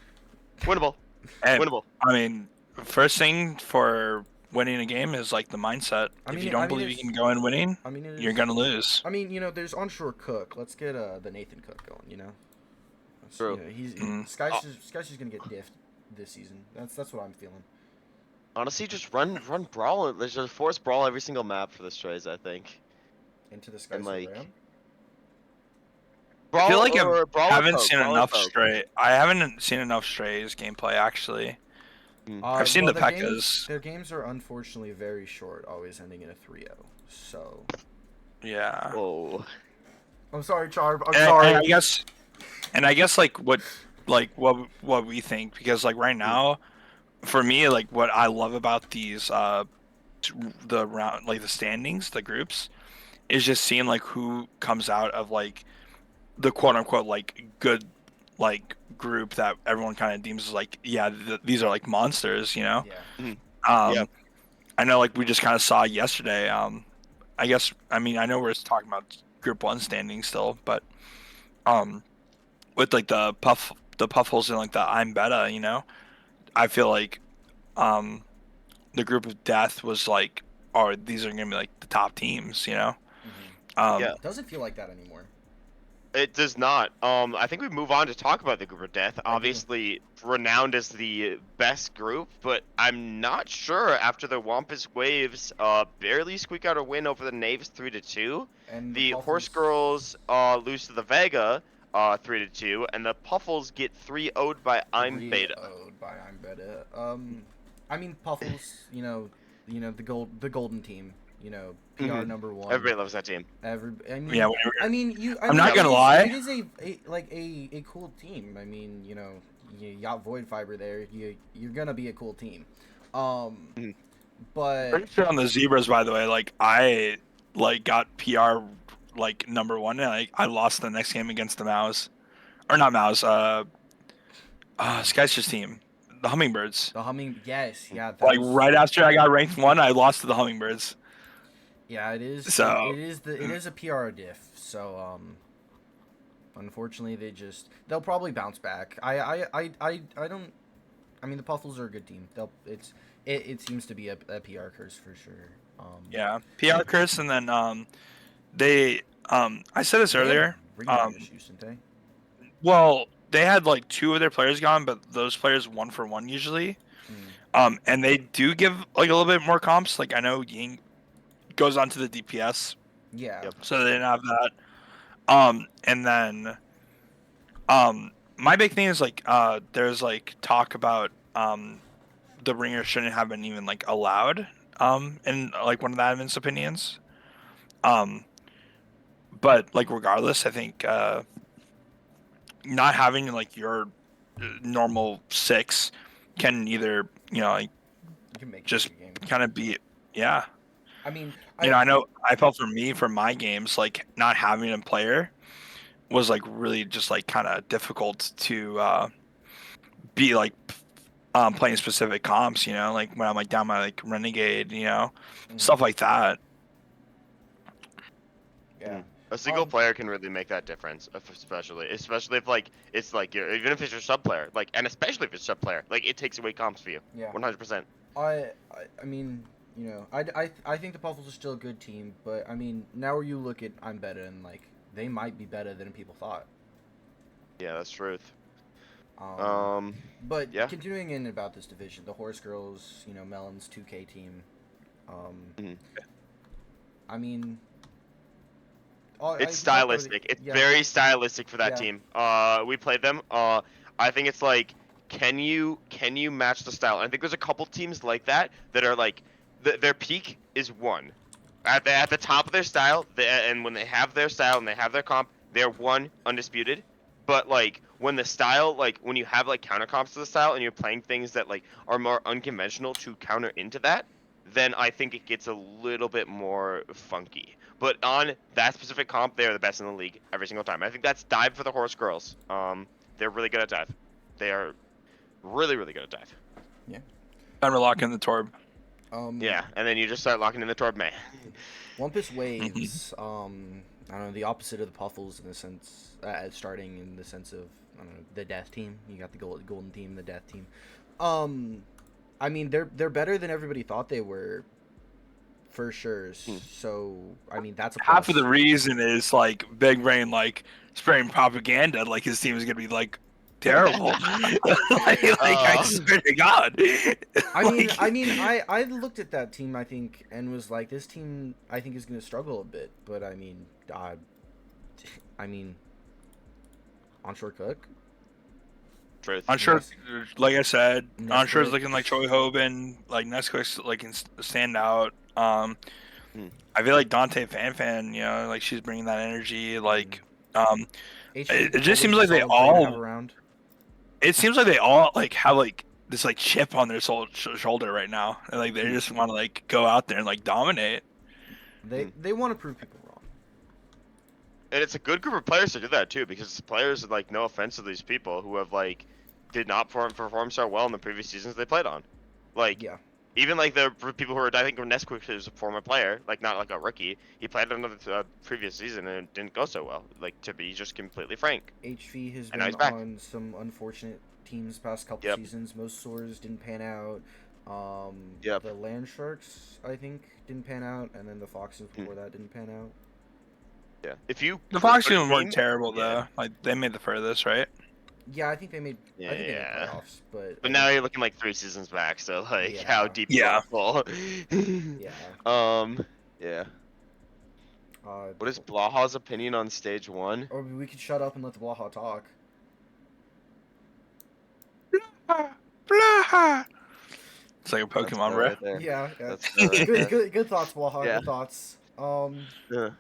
Speaker 3: And,
Speaker 1: Winnable.
Speaker 3: I mean, first thing for winning a game is like the mindset. If you don't believe you can go in winning, you're gonna lose.
Speaker 4: I mean, there's onshore Cook. Let's get the Nathan Cook going.
Speaker 1: True.
Speaker 4: Sky's just gonna get diffed this season. That's what I'm feeling.
Speaker 1: Honestly, just run brawl. There's a force brawl every single map for the Strays, I think.
Speaker 4: Into the Sky's
Speaker 1: And, like,
Speaker 4: Ram?
Speaker 1: Brawl
Speaker 3: I feel like
Speaker 1: I
Speaker 3: I haven't seen enough Strays gameplay actually. I've seen the Pekkas.
Speaker 4: Their games are unfortunately very short, always ending in a 3-0. So.
Speaker 3: Yeah.
Speaker 1: Whoa.
Speaker 4: I'm sorry, Charb. I'm sorry.
Speaker 3: And I guess like what we think, because like right now, for me, like what I love about these the round, like the standings, the groups, is just seeing like who comes out of like the quote unquote like good like group that everyone kind of deems as like these are like monsters,
Speaker 4: Yeah.
Speaker 1: Yeah.
Speaker 3: I know like we just kind of saw yesterday. I know we're talking about group 1 standing still, but with like the puff holes in like the I'm beta, I feel like the group of death was like, oh, these are gonna be like the top teams,
Speaker 1: Yeah.
Speaker 4: It doesn't feel like that anymore.
Speaker 1: It does not. I think we move on to talk about the group of death. Obviously, renowned as the best group, but I'm not sure after the Wampus Waves barely squeak out a win over the Knaves 3-2.
Speaker 4: And
Speaker 1: The
Speaker 4: Puffles-
Speaker 1: Horsegirls lose to the Vega 3-2, and the Puffles get 3-0'd by I'm Beta.
Speaker 4: 3-0'd by I'm Beta. I mean Puffles, the golden team. PR number 1.
Speaker 1: Everybody loves that team.
Speaker 3: I'm not gonna lie.
Speaker 4: It is a cool team. I mean, you got Void Fiber there. You're gonna be a cool team. But
Speaker 3: pretty sure on the Zebras, by the way, like I like got PR like number 1, and I lost the next game against the Mouse, or not Mouse, Skyster's team, the Hummingbirds.
Speaker 4: The humming, yes, yeah, that
Speaker 3: Like
Speaker 4: was,
Speaker 3: right after I got ranked 1, I lost to the Hummingbirds.
Speaker 4: yeah, it is.
Speaker 3: So
Speaker 4: It is a PR diff. So unfortunately, they'll probably bounce back. I don't. I mean, the Puffles are a good team. It seems to be a PR curse for sure.
Speaker 3: yeah, PR curse, and then they I said this
Speaker 4: They had
Speaker 3: earlier.
Speaker 4: ring issues, didn't they?
Speaker 3: Well, they had like 2 of their players gone, but those players 1-for-1 usually. And they do give like a little bit more comps. Like I know Ying goes on to the DPS,
Speaker 4: Yeah.
Speaker 1: Yep.
Speaker 3: so they didn't have that. And then my big thing is like there's like talk about the ringer shouldn't have been even like allowed in like one of the admin's opinions. But like regardless, I think not having like your normal 6 can either like
Speaker 4: You can make it
Speaker 3: just
Speaker 4: a game.
Speaker 3: kind of be, yeah.
Speaker 4: I mean,
Speaker 3: I know I felt for my games, like not having a player was like really just like kind of difficult to be like playing specific comps, like when I'm like down my like Renegade, stuff like that.
Speaker 4: yeah.
Speaker 1: A single player can really make that difference, especially if like it's like even if it's your sub player, like, and especially if it's sub player, like it takes away comps for you.
Speaker 4: Yeah.
Speaker 1: 100%.
Speaker 4: I mean, I think the Puffles are still a good team, but I mean, now you look at I'm better, and like they might be better than people thought.
Speaker 1: Yeah, that's truth.
Speaker 4: But
Speaker 1: yeah.
Speaker 4: continuing in about this division, the Horsegirls, Melon's 2K team.
Speaker 1: Mhm.
Speaker 4: I mean,
Speaker 1: It's stylistic. It's very stylistic for that team. We played them. I think it's like, can you match the style? I think there's a couple teams like that are like, their peak is 1. At the top of their style, and when they have their style and they have their comp, they're 1 undisputed. But like when the style, like when you have like counter comps to the style and you're playing things that like are more unconventional to counter into that, then I think it gets a little bit more funky. But on that specific comp, they are the best in the league every single time. I think that's dive for the Horsegirls. They're really good at dive. They are really, really good at dive.
Speaker 4: Yeah.
Speaker 3: Time to lock in the Torb.
Speaker 1: Yeah, and then you just start locking in the Torb man.
Speaker 4: One-Piece Waves, I don't know, the opposite of the Puffles in the sense, starting in the sense of, I don't know, the Death Team. You got the Golden Team, the Death Team. I mean, they're better than everybody thought they were, for sure. So, I mean, that's a plus.
Speaker 3: Half of the reason is like Big Brain like spreading propaganda, like his team is gonna be like terrible. I swear to God.
Speaker 4: I looked at that team, I think, and was like, this team, I think, is going to struggle a bit. But I mean, Onshore Cook.
Speaker 1: Truth.
Speaker 3: Onshore, like I said,
Speaker 4: Nesquik.
Speaker 3: Onshore's looking like Troy Hoban, like Nesquik's like can stand out. I feel like Dante Fan, like she's bringing that energy. Like, it just seems like they all. It seems like they all like have like this like chip on their shoulder right now, and like they just want to like go out there and like dominate.
Speaker 4: They want to prove people wrong.
Speaker 1: And it's a good group of players to do that too, because it's players, like, no offense to these people who have like did not perform so well in the previous seasons they played on. Like,
Speaker 4: Yeah.
Speaker 1: even like the people who are, I think Nesquik is a former player, like not like a rookie. He played another previous season and it didn't go so well. Like, to be just completely frank.
Speaker 4: HV has
Speaker 1: And now
Speaker 4: been
Speaker 1: he's back.
Speaker 4: on some unfortunate teams past couple seasons. Most Soars didn't pan out. The Land Sharks, I think, didn't pan out, and then the Foxes before that didn't pan out.
Speaker 1: Yeah. If you
Speaker 3: The Foxes weren't terrible though. Like they made the furthest, right?
Speaker 4: Yeah, I think they made. I think they made playoffs, but
Speaker 1: now you're looking like 3 seasons back. So like, how deep?
Speaker 3: Yeah.
Speaker 4: Yeah.
Speaker 1: Yeah. What is Blaha's opinion on stage 1?
Speaker 4: Or we could shut up and let the Blaha talk.
Speaker 3: Blaha. It's like a Pokemon, bro.
Speaker 1: Right
Speaker 4: Yeah.
Speaker 1: Right
Speaker 4: good thoughts, Blaha.
Speaker 1: Yeah.
Speaker 4: Good thoughts.
Speaker 1: Yeah.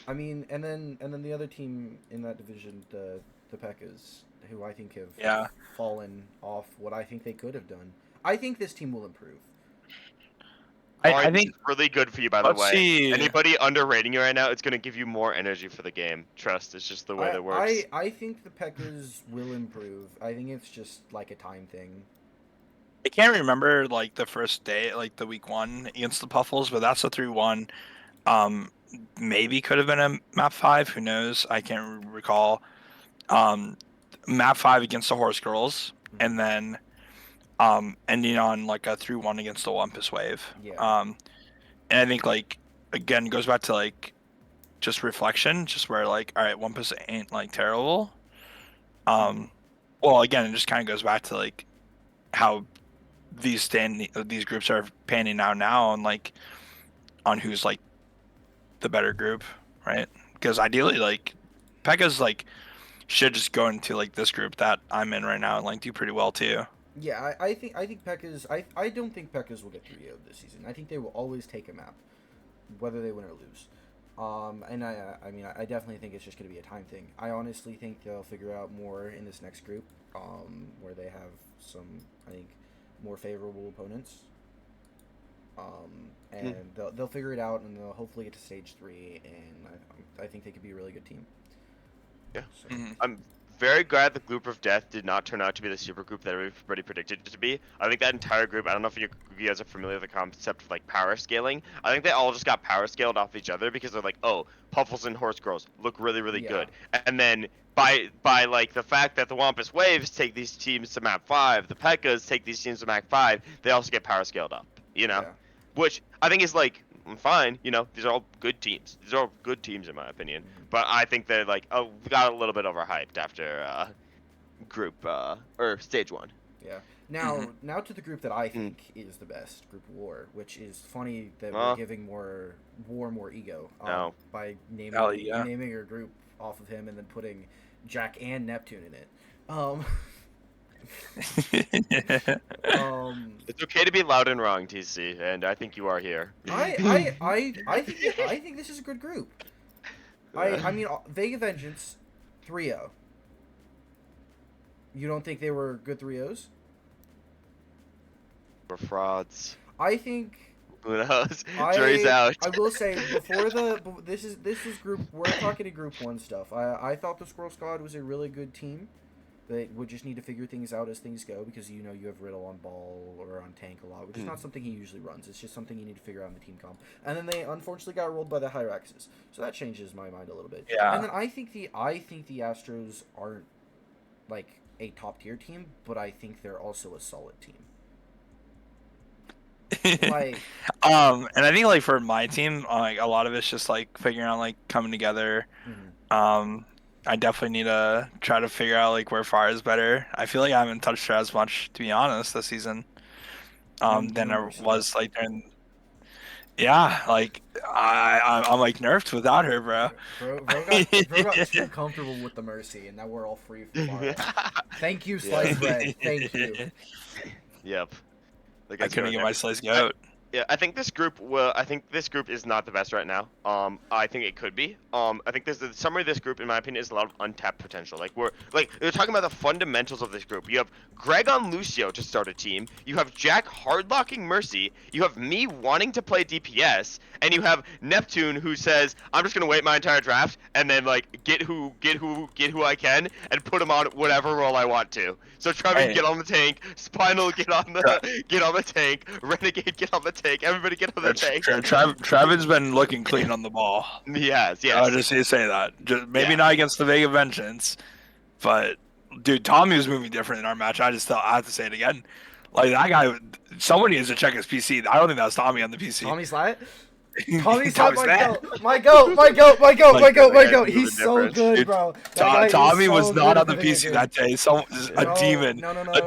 Speaker 4: I mean, and then the other team in that division, the Pekkas, who I think have fallen off what I think they could have done. I think this team will improve.
Speaker 3: I think
Speaker 1: it's really good for you, by the
Speaker 3: let's
Speaker 1: way.
Speaker 3: see.
Speaker 1: Anybody underrating you right now, it's gonna give you more energy for the game. Trust, it's just the way that works.
Speaker 4: I think the P.E.K.K.A.s will improve. I think it's just like a time thing.
Speaker 3: I can't remember like the first day, like the week 1 against the Puffles, but that's a 3-1. Maybe could have been a map 5. Who knows? I can't recall. Um, map 5 against the Horsegirls, and then ending on like a 3-1 against the Wumpus Wave.
Speaker 4: Yeah.
Speaker 3: And I think like again goes back to like just reflection, just where like all right, Wumpus ain't like terrible. Well, again, it just kind of goes back to like how these groups are panning out now, and like on who's like the better group, right? Because ideally, like Pekka's like should just go into like this group that I'm in right now and like do pretty well too.
Speaker 4: Yeah, I think P.E.K.K.A.s. I don't think P.E.K.K.A.s will get 3-0 this season. I think they will always take a map, whether they win or lose. And I mean, I definitely think it's just going to be a time thing. I honestly think they'll figure out more in this next group, where they have some, I think, more favorable opponents. And they'll figure it out, and they'll hopefully get to stage 3. And I think they could be a really good team.
Speaker 1: Yeah.
Speaker 4: So.
Speaker 1: I'm very glad the group of death did not turn out to be the super group that everybody predicted it to be. I think that entire group, I don't know if you guys are familiar with the concept of like power scaling. I think they all just got power scaled off each other because they're like, oh, Puffles and Horsegirls look really, really good. And then by like the fact that the Wampus Waves take these teams to map 5, the P.E.K.K.A.s take these teams to map 5, they also get power scaled up, you know?
Speaker 4: Yeah.
Speaker 1: Which I think is like fine, you know, these are all good teams. These are all good teams in my opinion. But I think they're like, oh, we got a little bit overhyped after group or stage 1.
Speaker 4: Yeah. Now to the group that I think is the best, Group War, which is funny that we're giving more ego by naming your group off of him and then putting Jack and Neptune in it.
Speaker 1: It's okay to be loud and wrong, TC, and I think you are here.
Speaker 4: I think this is a good group. I mean, Vega Vengeance, 3-0. You don't think they were good 3-0s?
Speaker 1: We're frauds.
Speaker 4: I think.
Speaker 1: Who knows? Jury's out.
Speaker 4: I will say this is group. We're talking to Group 1 stuff. I thought the Squirrel Squad was a really good team. They would just need to figure things out as things go because you have Riddle on ball or on tank a lot, which is not something he usually runs. It's just something you need to figure out in the team comp. And then they unfortunately got rolled by the Hyraxes, so that changes my mind a little bit.
Speaker 3: Yeah.
Speaker 4: And then I think the Astros aren't like a top tier team, but I think they're also a solid team. Like,
Speaker 3: and I think like for my team, like a lot of it's just like figuring out like coming together. I definitely need to try to figure out like where fire is better. I feel like I haven't touched her as much, to be honest, this season. Than I was like during. Yeah, like I'm like nerfed without her, bro.
Speaker 4: Bro got too comfortable with the Mercy, and now we're all free from fire. Thank you, Sliced Bread. Thank you.
Speaker 1: Yep.
Speaker 3: I couldn't get my sliced goat.
Speaker 1: Yeah, I think this group is not the best right now. I think it could be. I think the summary of this group, in my opinion, is a lot of untapped potential. Like they're talking about the fundamentals of this group. You have Greg on Lucio to start a team. You have Jack hardlocking Mercy. You have me wanting to play DPS, and you have Neptune who says, "I'm just gonna wait my entire draft and then like get who I can and put him on whatever role I want to." So Trevin, get on the tank. Spinal, get on the tank. Renegade, get on the tank. Everybody get on the tank.
Speaker 3: Travin's been looking clean on the ball.
Speaker 1: Yes.
Speaker 3: I just need to say that. Maybe not against the Vega Vengeance, but dude, Tommy was moving different in our match. I have to say it again. Like that guy, somebody needs to check his PC. I don't think that was Tommy on the PC.
Speaker 4: Tommy Slat? Tommy Slat, my goat. He's so good,
Speaker 3: dude,
Speaker 4: bro.
Speaker 3: Tommy was not on the PC that day. A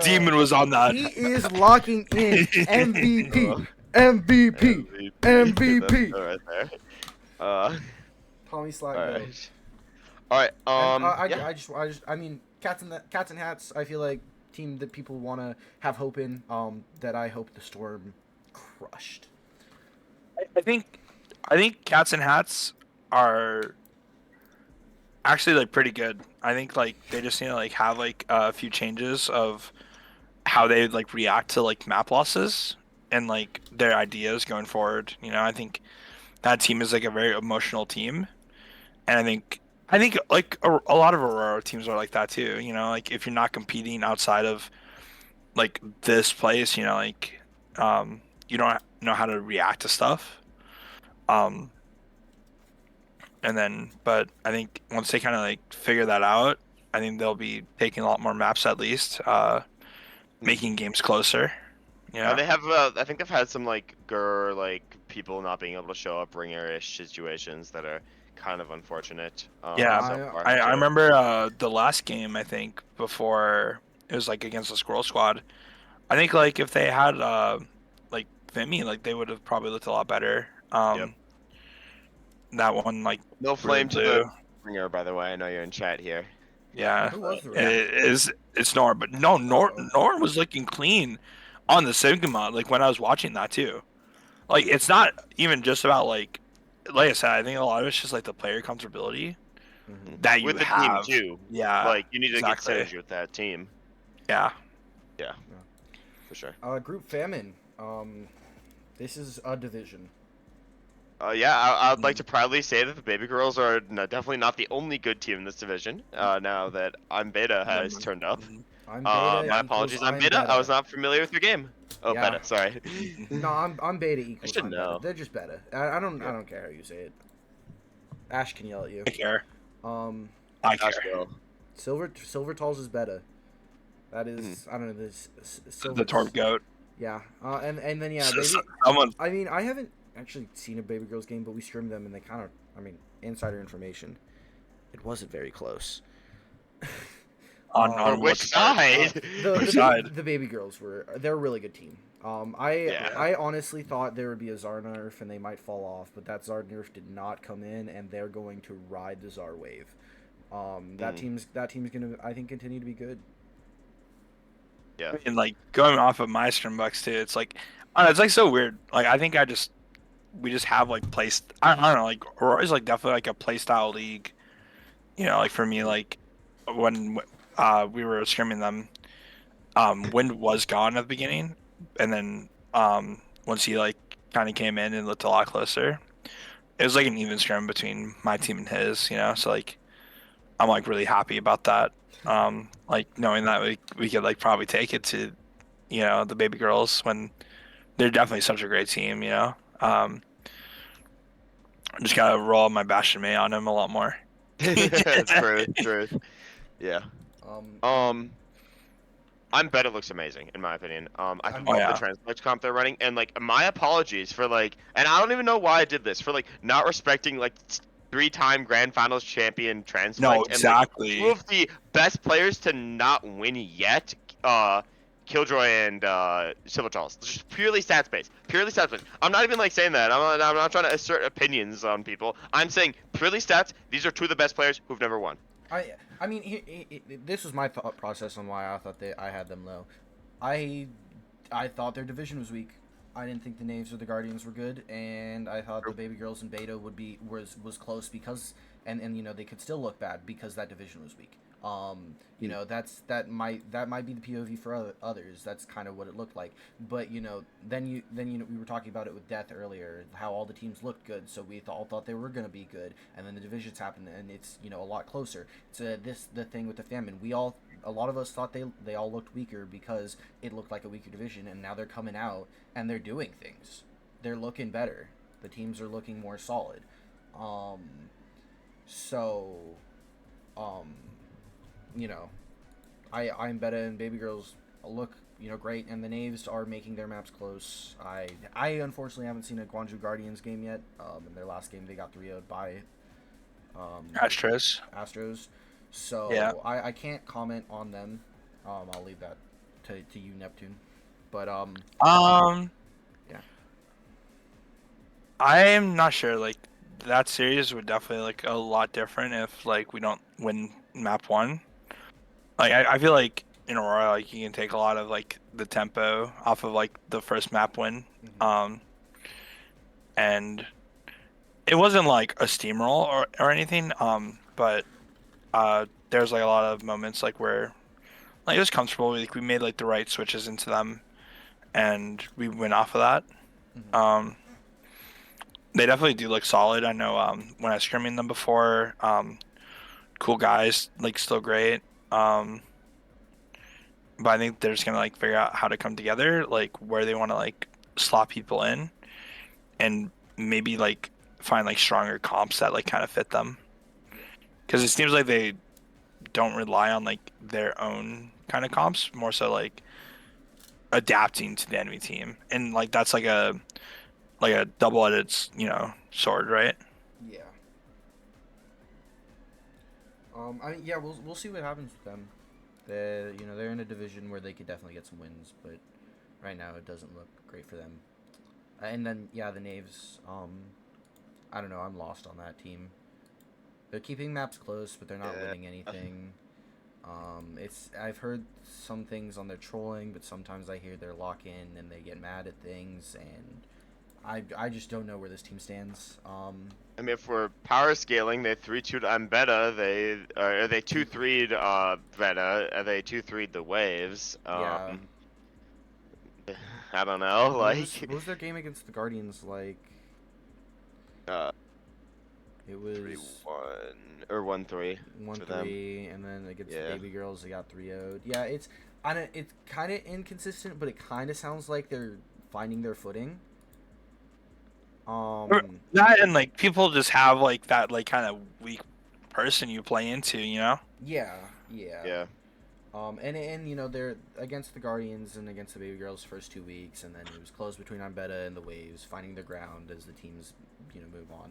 Speaker 3: demon was on that.
Speaker 4: He is locking in MVP.
Speaker 1: Right there.
Speaker 4: Tommy Slat.
Speaker 1: All right.
Speaker 4: I mean, cats and hats. I feel like team that people want to have hope in. That I hope the Storm crushed.
Speaker 3: I think Cats and Hats are actually like pretty good. I think like they just need to like have like a few changes of how they like react to like map losses, and like their ideas going forward. You know, I think that team is like a very emotional team, and I think like a lot of Aurora teams are like that too. You know, like if you're not competing outside of like this place, you know, like you don't know how to react to stuff. Um, and then, but I think once they kind of like figure that out, I think they'll be taking a lot more maps at least, making games closer. Yeah.
Speaker 1: They have. I think they've had some like people not being able to show up ringer-ish situations that are kind of unfortunate.
Speaker 3: Yeah,
Speaker 1: So far
Speaker 3: I
Speaker 1: too.
Speaker 3: remember the last game, I think, before it was like against the Squirrel Squad. I think like if they had like Vimy, like they would have probably looked a lot better.
Speaker 1: Yep.
Speaker 3: That one like
Speaker 1: No
Speaker 3: really
Speaker 1: flame to the
Speaker 3: blew.
Speaker 1: ringer, by the way. I know you're in chat here.
Speaker 3: Yeah,
Speaker 4: Who was the
Speaker 3: it
Speaker 4: ringer?
Speaker 3: is it's Norm, but no,
Speaker 4: Oh.
Speaker 3: Norm was looking clean on the Sigma. Like when I was watching that too. Like it's not even just about like I said, I think a lot of it's just like the player comfortability
Speaker 4: Mhm.
Speaker 3: that you
Speaker 1: With the team
Speaker 3: have.
Speaker 1: too.
Speaker 3: Yeah,
Speaker 1: Like you need to get
Speaker 3: exactly.
Speaker 1: synergy with that team.
Speaker 3: Yeah.
Speaker 1: Yeah, for sure.
Speaker 4: Group Famine. This is a division.
Speaker 1: Yeah, I'd like to proudly say that the Baby Girls are definitely not the only good team in this division. Now that I'm Beta has turned up.
Speaker 4: I'm Beta
Speaker 1: My
Speaker 4: equals
Speaker 1: apologies, I'm
Speaker 4: I'm
Speaker 1: Beta. I was
Speaker 4: Beta.
Speaker 1: not familiar with your game. Oh,
Speaker 4: Yeah.
Speaker 1: Beta, sorry.
Speaker 4: No, I'm Beta equals
Speaker 1: should
Speaker 4: I'm
Speaker 1: know.
Speaker 4: Beta. They're just Beta. I don't
Speaker 1: Yeah.
Speaker 4: care how you say it. Ash can yell at you.
Speaker 3: I care.
Speaker 4: Um,
Speaker 3: I
Speaker 1: Gosh,
Speaker 3: care.
Speaker 1: girl.
Speaker 4: Silver Talls is Beta. That is I don't know this
Speaker 3: The Torb Goat.
Speaker 4: Yeah. And then yeah,
Speaker 3: Someone.
Speaker 4: I mean, I haven't actually seen a Baby Girls game, but we streamed them, and they kind of, I mean, insider information. It wasn't very close.
Speaker 3: On
Speaker 1: which side?
Speaker 3: Which side?
Speaker 4: The Baby Girls they're a really good team.
Speaker 1: Yeah.
Speaker 4: I honestly thought there would be a Zar nerf and they might fall off, but that Zar nerf did not come in, and they're going to ride the Zar wave. That team's gonna, I think, continue to be good.
Speaker 1: Yeah.
Speaker 3: And like going off of my Scrimbucks too, it's like I don't know, it's like so weird. Like I think we just have like placed. I don't know, like Aurora's like definitely like a play style league. You know, like for me, like when we were scrimming them, Wind was gone at the beginning, and then once he like kind of came in and looked a lot closer, it was like an even scrim between my team and his. You know, so like I'm like really happy about that. Like knowing that we could like probably take it to, you know, the Baby Girls when they're definitely such a great team. You know, I just gotta roll my Bastion May on him a lot more.
Speaker 1: True. Yeah. I'm bet it looks amazing in my opinion. I love the Transplex comp they're running, and like my apologies for like, and I don't even know why I did this, for like not respecting like 3-time Grand Finals champion Transplex.
Speaker 3: No, exactly.
Speaker 1: And like, two of the best players to not win yet, Killjoy and Silver Charles. Just purely stats based. I'm not even like saying that. I'm not trying to assert opinions on people. I'm saying purely stats. These are two of the best players who've never won.
Speaker 4: I mean, this was my thought process on why I thought I had them low. I thought their division was weak. I didn't think the Knaves or the Guardians were good, and I thought the Baby Girls and Beta was close because and you know they could still look bad because that division was weak. You know that might be the POV for others. That's kind of what it looked like. But you know, then you know we were talking about it with Death earlier, how all the teams looked good, so we all thought they were gonna be good, and then the divisions happened, and it's, you know, a lot closer. So the thing with the Famine, a lot of us thought they all looked weaker because it looked like a weaker division, and now they're coming out and they're doing things. They're looking better. The teams are looking more solid. You know, I'm Beta and Baby Girls look, you know, great, and the Knaves are making their maps close. I unfortunately haven't seen a Guangzhou Guardians game yet. In their last game, they got 3-0'd by Astros. So
Speaker 3: yeah.
Speaker 4: I can't comment on them. I'll leave that to you, Neptune. But yeah.
Speaker 3: I'm not sure. Like that series would definitely like a lot different if like we don't win map 1. Like I feel like in Aurora, like you can take a lot of like the tempo off of like the first map win.
Speaker 4: Mm-hmm.
Speaker 3: And it wasn't like a steamroll or anything. But there's like a lot of moments like where like it was comfortable. Like we made like the right switches into them, and we went off of that.
Speaker 4: Mhm.
Speaker 3: They definitely do look solid. I know when I was scrimming them before, cool guys, like still great. Um, but I think they're just gonna like figure out how to come together, like where they want to like slot people in, and maybe like find like stronger comps that like kind of fit them.
Speaker 4: Yeah.
Speaker 3: Because it seems like they don't rely on like their own kind of comps, more so like adapting to the enemy team, and like that's like a double-edged, sword, right?
Speaker 4: Yeah. Yeah, we'll see what happens with them. They're in a division where they could definitely get some wins, but right now it doesn't look great for them. And then yeah, the Knaves. I don't know. I'm lost on that team. They're keeping maps close, but they're not
Speaker 1: Yeah.
Speaker 4: winning anything. I've heard some things on their trolling, but sometimes I hear they're lock in and they get mad at things, and I just don't know where this team stands.
Speaker 1: I mean, if we're power scaling, they 3-2'd Beta. They 2-3'd Vega. They 2-3'd the Waves.
Speaker 4: Yeah.
Speaker 1: I don't know,
Speaker 4: What
Speaker 1: like
Speaker 4: was their game against the Guardians like?
Speaker 1: uh,
Speaker 4: It
Speaker 1: 3-1 or 1-3
Speaker 4: one
Speaker 1: for them.
Speaker 4: three, and then against the
Speaker 1: Yeah.
Speaker 4: Baby Girls they got 3-0'd. Yeah, it's kind of inconsistent, but it kind of sounds like they're finding their footing.
Speaker 3: That and like people just have like that like kind of weak person you play into,
Speaker 4: Yeah, yeah.
Speaker 1: Yeah.
Speaker 4: And they're against the Guardians and against the Baby Girls first 2 weeks, and then it was close between Beta and the Waves, finding their ground as the teams move on,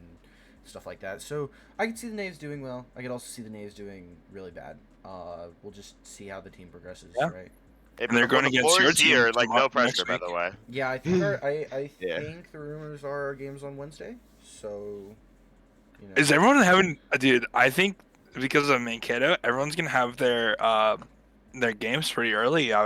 Speaker 4: stuff like that. So I could see the Knaves doing well. I could also see the Knaves doing really bad. We'll just see how the team progresses,
Speaker 3: Yeah.
Speaker 4: right?
Speaker 3: And they're going
Speaker 1: The
Speaker 3: against
Speaker 1: floor
Speaker 3: your
Speaker 1: is here,
Speaker 3: team
Speaker 1: like no
Speaker 3: next
Speaker 1: pressure, by
Speaker 3: week.
Speaker 1: the way.
Speaker 4: Yeah, I think I
Speaker 1: Yeah.
Speaker 4: think the rumors are our games on Wednesday. So,
Speaker 3: Is everyone having, dude? I think because of Mankato, everyone's gonna have their games pretty early. I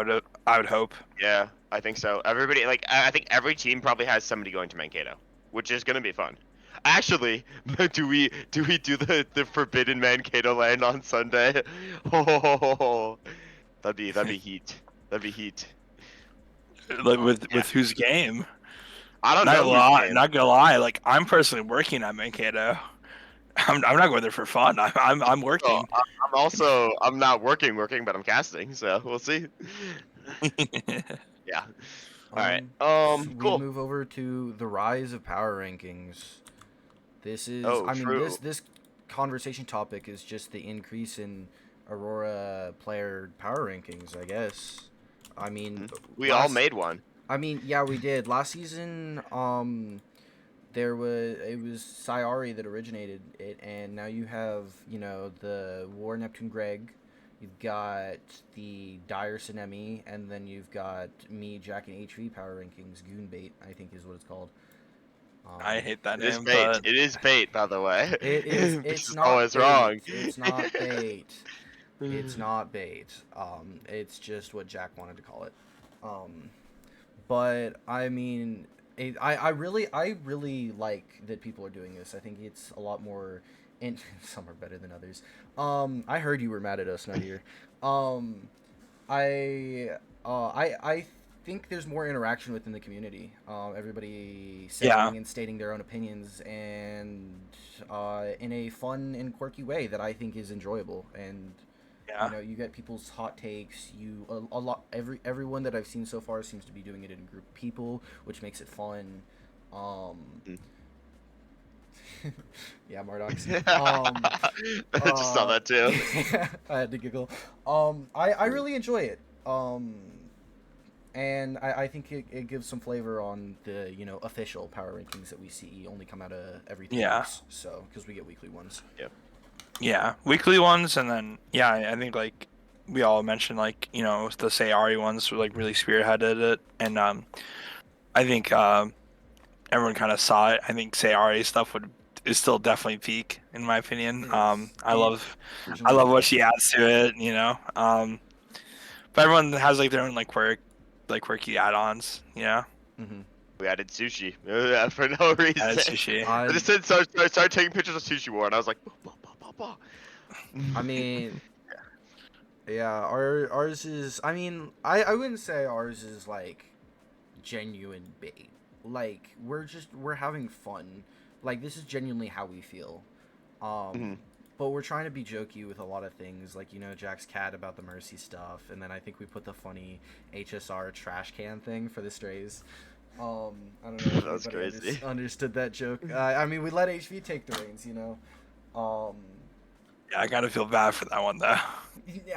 Speaker 3: would hope.
Speaker 1: Yeah, I think so. Everybody, like, I think every team probably has somebody going to Mankato, which is gonna be fun. Actually, do we do the Forbidden Mankato land on Sunday? Oh, that'd be heat. That'd be heat.
Speaker 3: Like
Speaker 1: Yeah,
Speaker 3: with whose game?
Speaker 1: I don't
Speaker 3: Not
Speaker 1: know
Speaker 3: gonna
Speaker 1: whose
Speaker 3: lie,
Speaker 1: game.
Speaker 3: not gonna lie. Like I'm personally working at Mankato. I'm not going there for fun. I'm
Speaker 1: So
Speaker 3: working.
Speaker 1: I'm not working, but I'm casting, so we'll see. Yeah. All right.
Speaker 4: So we
Speaker 1: Cool.
Speaker 4: move over to the rise of power rankings. This is,
Speaker 1: Oh,
Speaker 4: I mean,
Speaker 1: true.
Speaker 4: this conversation topic is just the increase in Aurora player power rankings, I guess. I mean,
Speaker 1: We all made one.
Speaker 4: yeah, we did last season. It was Sayari that originated it, and now you have the War Neptune Greg, you've got the Dire Sinemi, and then you've got me, Jack, and HV power rankings. Goonbait, I think, is what it's called.
Speaker 3: I hate that
Speaker 1: It is
Speaker 3: name,
Speaker 1: bait.
Speaker 3: but
Speaker 1: It is bait, by the way.
Speaker 4: It is.
Speaker 1: This
Speaker 4: It's
Speaker 1: is
Speaker 4: not
Speaker 1: always
Speaker 4: bait.
Speaker 1: wrong.
Speaker 4: It's not bait. It's not bait. It's just what Jack wanted to call it. But I mean, I really like that people are doing this. I think it's a lot more, and some are better than others. I heard you were mad at us, Nadir. I think there's more interaction within the community. Everybody saying
Speaker 3: Yeah.
Speaker 4: and stating their own opinions, and in a fun and quirky way that I think is enjoyable. And
Speaker 3: yeah.
Speaker 4: you get people's hot takes. A lot everyone that I've seen so far seems to be doing it in a group of people, which makes it fun. Yeah, Mardox.
Speaker 1: I just saw that too.
Speaker 4: I had to giggle. I really enjoy it. And I think it gives some flavor on the official power rankings that we see only come out of every 3
Speaker 3: Yeah.
Speaker 4: weeks. So because we get weekly ones.
Speaker 3: Yeah, weekly ones, and then I think like we all mentioned like the Sayari ones were like really spearheaded it, and I think everyone kind of saw it. I think Sayari stuff is still definitely peak in my opinion. I love what she adds to it, but everyone has like their own like quirky add-ons,
Speaker 4: Mm-hmm.
Speaker 1: We added sushi for no reason.
Speaker 3: Added sushi.
Speaker 1: I just said start taking pictures of Sushi War, and I was like, bah, bah, bah, bah.
Speaker 4: I mean, yeah, ours is. I mean, I wouldn't say ours is like genuine bait. Like we're having fun. Like this is genuinely how we feel. But we're trying to be jokey with a lot of things, like, you know, Jack's cat about the Mercy stuff, and then I think we put the funny HSR trash can thing for the strays. I don't know if
Speaker 1: That was
Speaker 4: anybody
Speaker 1: crazy.
Speaker 4: understood that joke. I mean, we let HV take the reins, you know.
Speaker 3: Yeah, I gotta feel bad for that one though.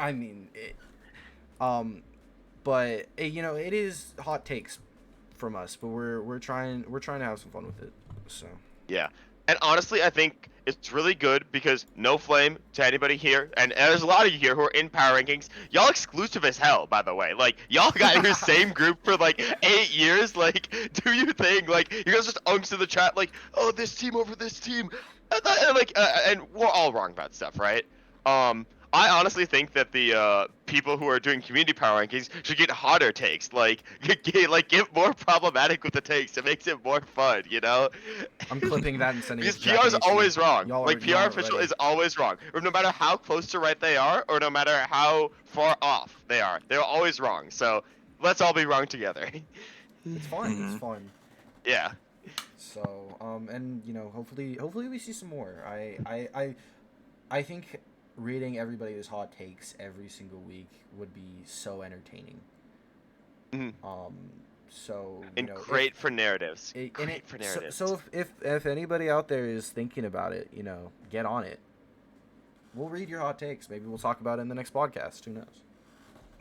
Speaker 4: I mean, but you know, it is hot takes from us, but we're trying to have some fun with it. So
Speaker 1: Yeah. And honestly, I think it's really good because no flame to anybody here, and there's a lot of you here who are in power rankings. Y'all exclusive as hell, by the way. Like, y'all got your same group for like 8 years. Like, do your thing. Like, you guys just unks in the chat, like, oh, this team over this team, and we're all wrong about stuff, right? I honestly think that the people who are doing community power rankings should get hotter takes. Like, get more problematic with the takes. It makes it more fun, you know?
Speaker 4: I'm clipping that and sending it
Speaker 1: Because
Speaker 4: to Jack
Speaker 1: PR is
Speaker 4: and AC.
Speaker 1: always wrong.
Speaker 4: Y'all
Speaker 1: Like,
Speaker 4: y'all
Speaker 1: PR
Speaker 4: aren't
Speaker 1: official
Speaker 4: ready.
Speaker 1: is always wrong. Or no matter how close to right they are, or no matter how far off they are, they're always wrong. So let's all be wrong together.
Speaker 4: It's fun. It's
Speaker 3: Mhm.
Speaker 4: fun.
Speaker 1: Yeah.
Speaker 4: So and you know, hopefully we see some more. I think reading everybody's hot takes every single week would be so entertaining.
Speaker 1: Mhm.
Speaker 4: So you
Speaker 1: And
Speaker 4: know,
Speaker 1: great for narratives.
Speaker 4: great
Speaker 1: for narratives.
Speaker 4: So if anybody out there is thinking about it, you know, get on it. We'll read your hot takes. Maybe we'll talk about it in the next podcast. Who knows?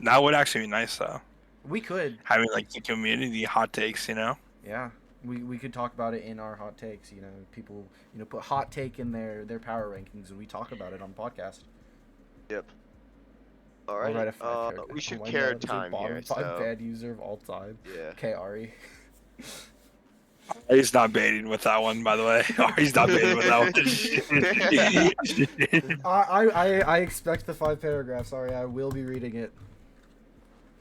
Speaker 3: That would actually be nice though.
Speaker 4: We could.
Speaker 3: Having like the community hot takes, you know.
Speaker 4: Yeah. We could talk about it in our hot takes. You know, people, you know, put hot take in their power rankings, and we talk about it on podcast.
Speaker 1: Yep. All
Speaker 4: I'll
Speaker 1: right.
Speaker 4: write a 5-paragraph.
Speaker 1: We should
Speaker 4: Oh my
Speaker 1: carry
Speaker 4: God, it's a
Speaker 1: time
Speaker 4: bottom
Speaker 1: here.
Speaker 4: 5
Speaker 1: So
Speaker 4: bad user of all time.
Speaker 1: yeah.
Speaker 4: Okay, Ari.
Speaker 3: He's not baiting with that one, by the way. He's not baiting with that one.
Speaker 4: I expect the 5 paragraphs. Sorry, I will be reading it.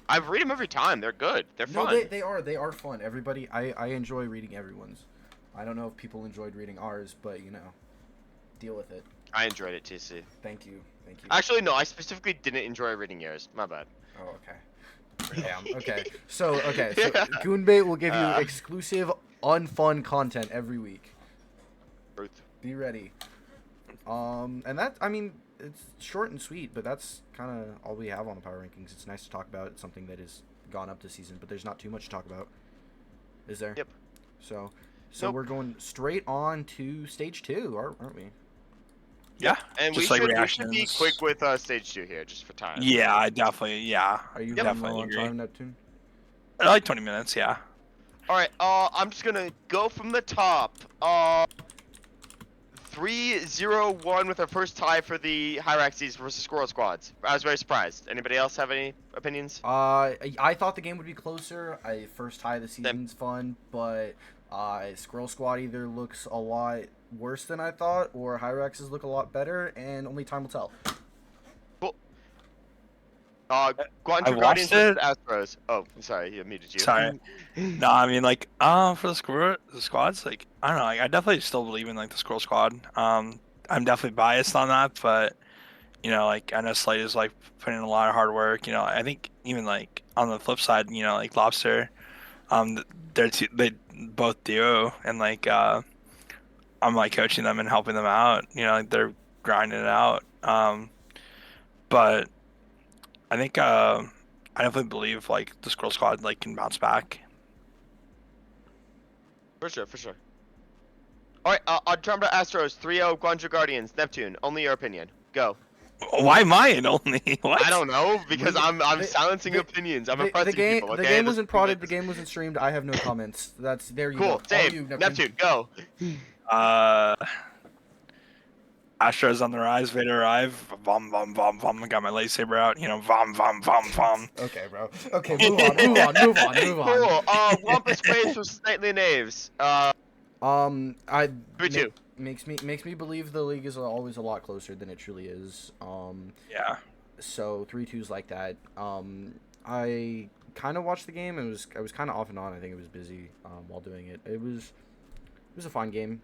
Speaker 1: I read them every time. They're good. They're
Speaker 4: No,
Speaker 1: fun.
Speaker 4: they are fun. Everybody, I enjoy reading everyone's. I don't know if people enjoyed reading ours, but you know, deal with it.
Speaker 1: I enjoyed it, TC.
Speaker 4: Thank you.
Speaker 1: Actually, no. I specifically didn't enjoy reading yours. My bad.
Speaker 4: Oh, okay. Damn. Okay. So
Speaker 1: Yeah.
Speaker 4: Goonbait will give you
Speaker 1: Uh.
Speaker 4: exclusive, unfun content every week.
Speaker 1: Truth.
Speaker 4: Be ready. And that, I mean, it's short and sweet, but that's kind of all we have on the power rankings. It's nice to talk about. It's something that has gone up this season, but there's not too much to talk about, is there?
Speaker 1: Yep.
Speaker 4: So
Speaker 1: Nope.
Speaker 4: we're going straight on to stage 2, aren't we?
Speaker 3: Yeah.
Speaker 1: And
Speaker 3: Just
Speaker 1: we
Speaker 3: like
Speaker 1: should be
Speaker 3: reactions.
Speaker 1: quick with stage 2 here, just for time.
Speaker 3: Yeah, I definitely. Yeah.
Speaker 4: Are you
Speaker 3: Definitely
Speaker 4: running low on
Speaker 3: agree.
Speaker 4: time, Neptune?
Speaker 3: Like 20 minutes. Yeah.
Speaker 1: All right. I'm just gonna go from the top. 3-0-1 with our first tie for the Hyraxes versus Squirrel Squads. I was very surprised. Anybody else have any opinions?
Speaker 4: I thought the game would be closer. First tie of the season's fun, but Squirrel Squad either looks a lot worse than I thought, or Hyraxes look a lot better, and only time will tell.
Speaker 1: Cool.
Speaker 3: I
Speaker 1: Guancho Guardians
Speaker 3: watched
Speaker 1: versus Astros. Oh, I'm sorry, he muted you.
Speaker 3: Sorry. No, I mean like for the squads, like I don't know, like, I definitely still believe in like the Squirrel Squad. I'm definitely biased on that, but you know, like I know Slate is like putting in a lot of hard work. You know, I think even like on the flip side, you know, like Lobster, they both do, and like I'm like coaching them and helping them out. You know, like they're grinding it out. But I think I definitely believe like the Squirrel Squad like can bounce back.
Speaker 1: For sure. All right. Andromeda Astros 3-0 Guancho Guardians Neptune. Only your opinion. Go.
Speaker 3: Why mine only? What?
Speaker 1: I don't know because I'm
Speaker 4: the-
Speaker 1: silencing
Speaker 4: the-
Speaker 1: opinions. I'm
Speaker 4: the
Speaker 1: impressing
Speaker 4: game,
Speaker 1: people.
Speaker 4: the
Speaker 1: Okay?
Speaker 4: game
Speaker 1: This-
Speaker 4: wasn't prodded. The game wasn't streamed. I have no comments. That's there. You
Speaker 1: Cool.
Speaker 4: go. All
Speaker 1: Same.
Speaker 4: you,
Speaker 1: Neptune. Go.
Speaker 3: Astros on the rise, Vader arrive. Vom vom vom vom. Got my lightsaber out. You know, vom vom vom vom.
Speaker 4: Okay, bro. Okay, move on.
Speaker 1: Cool. Wampus Waves versus Nightly Knaves.
Speaker 4: I
Speaker 1: 3-2.
Speaker 4: makes me believe the league is always a lot closer than it truly is.
Speaker 3: Yeah.
Speaker 4: So 3-2s like that. I kind of watched the game. I was kind of off and on. I think it was busy while doing it. It was a fun game.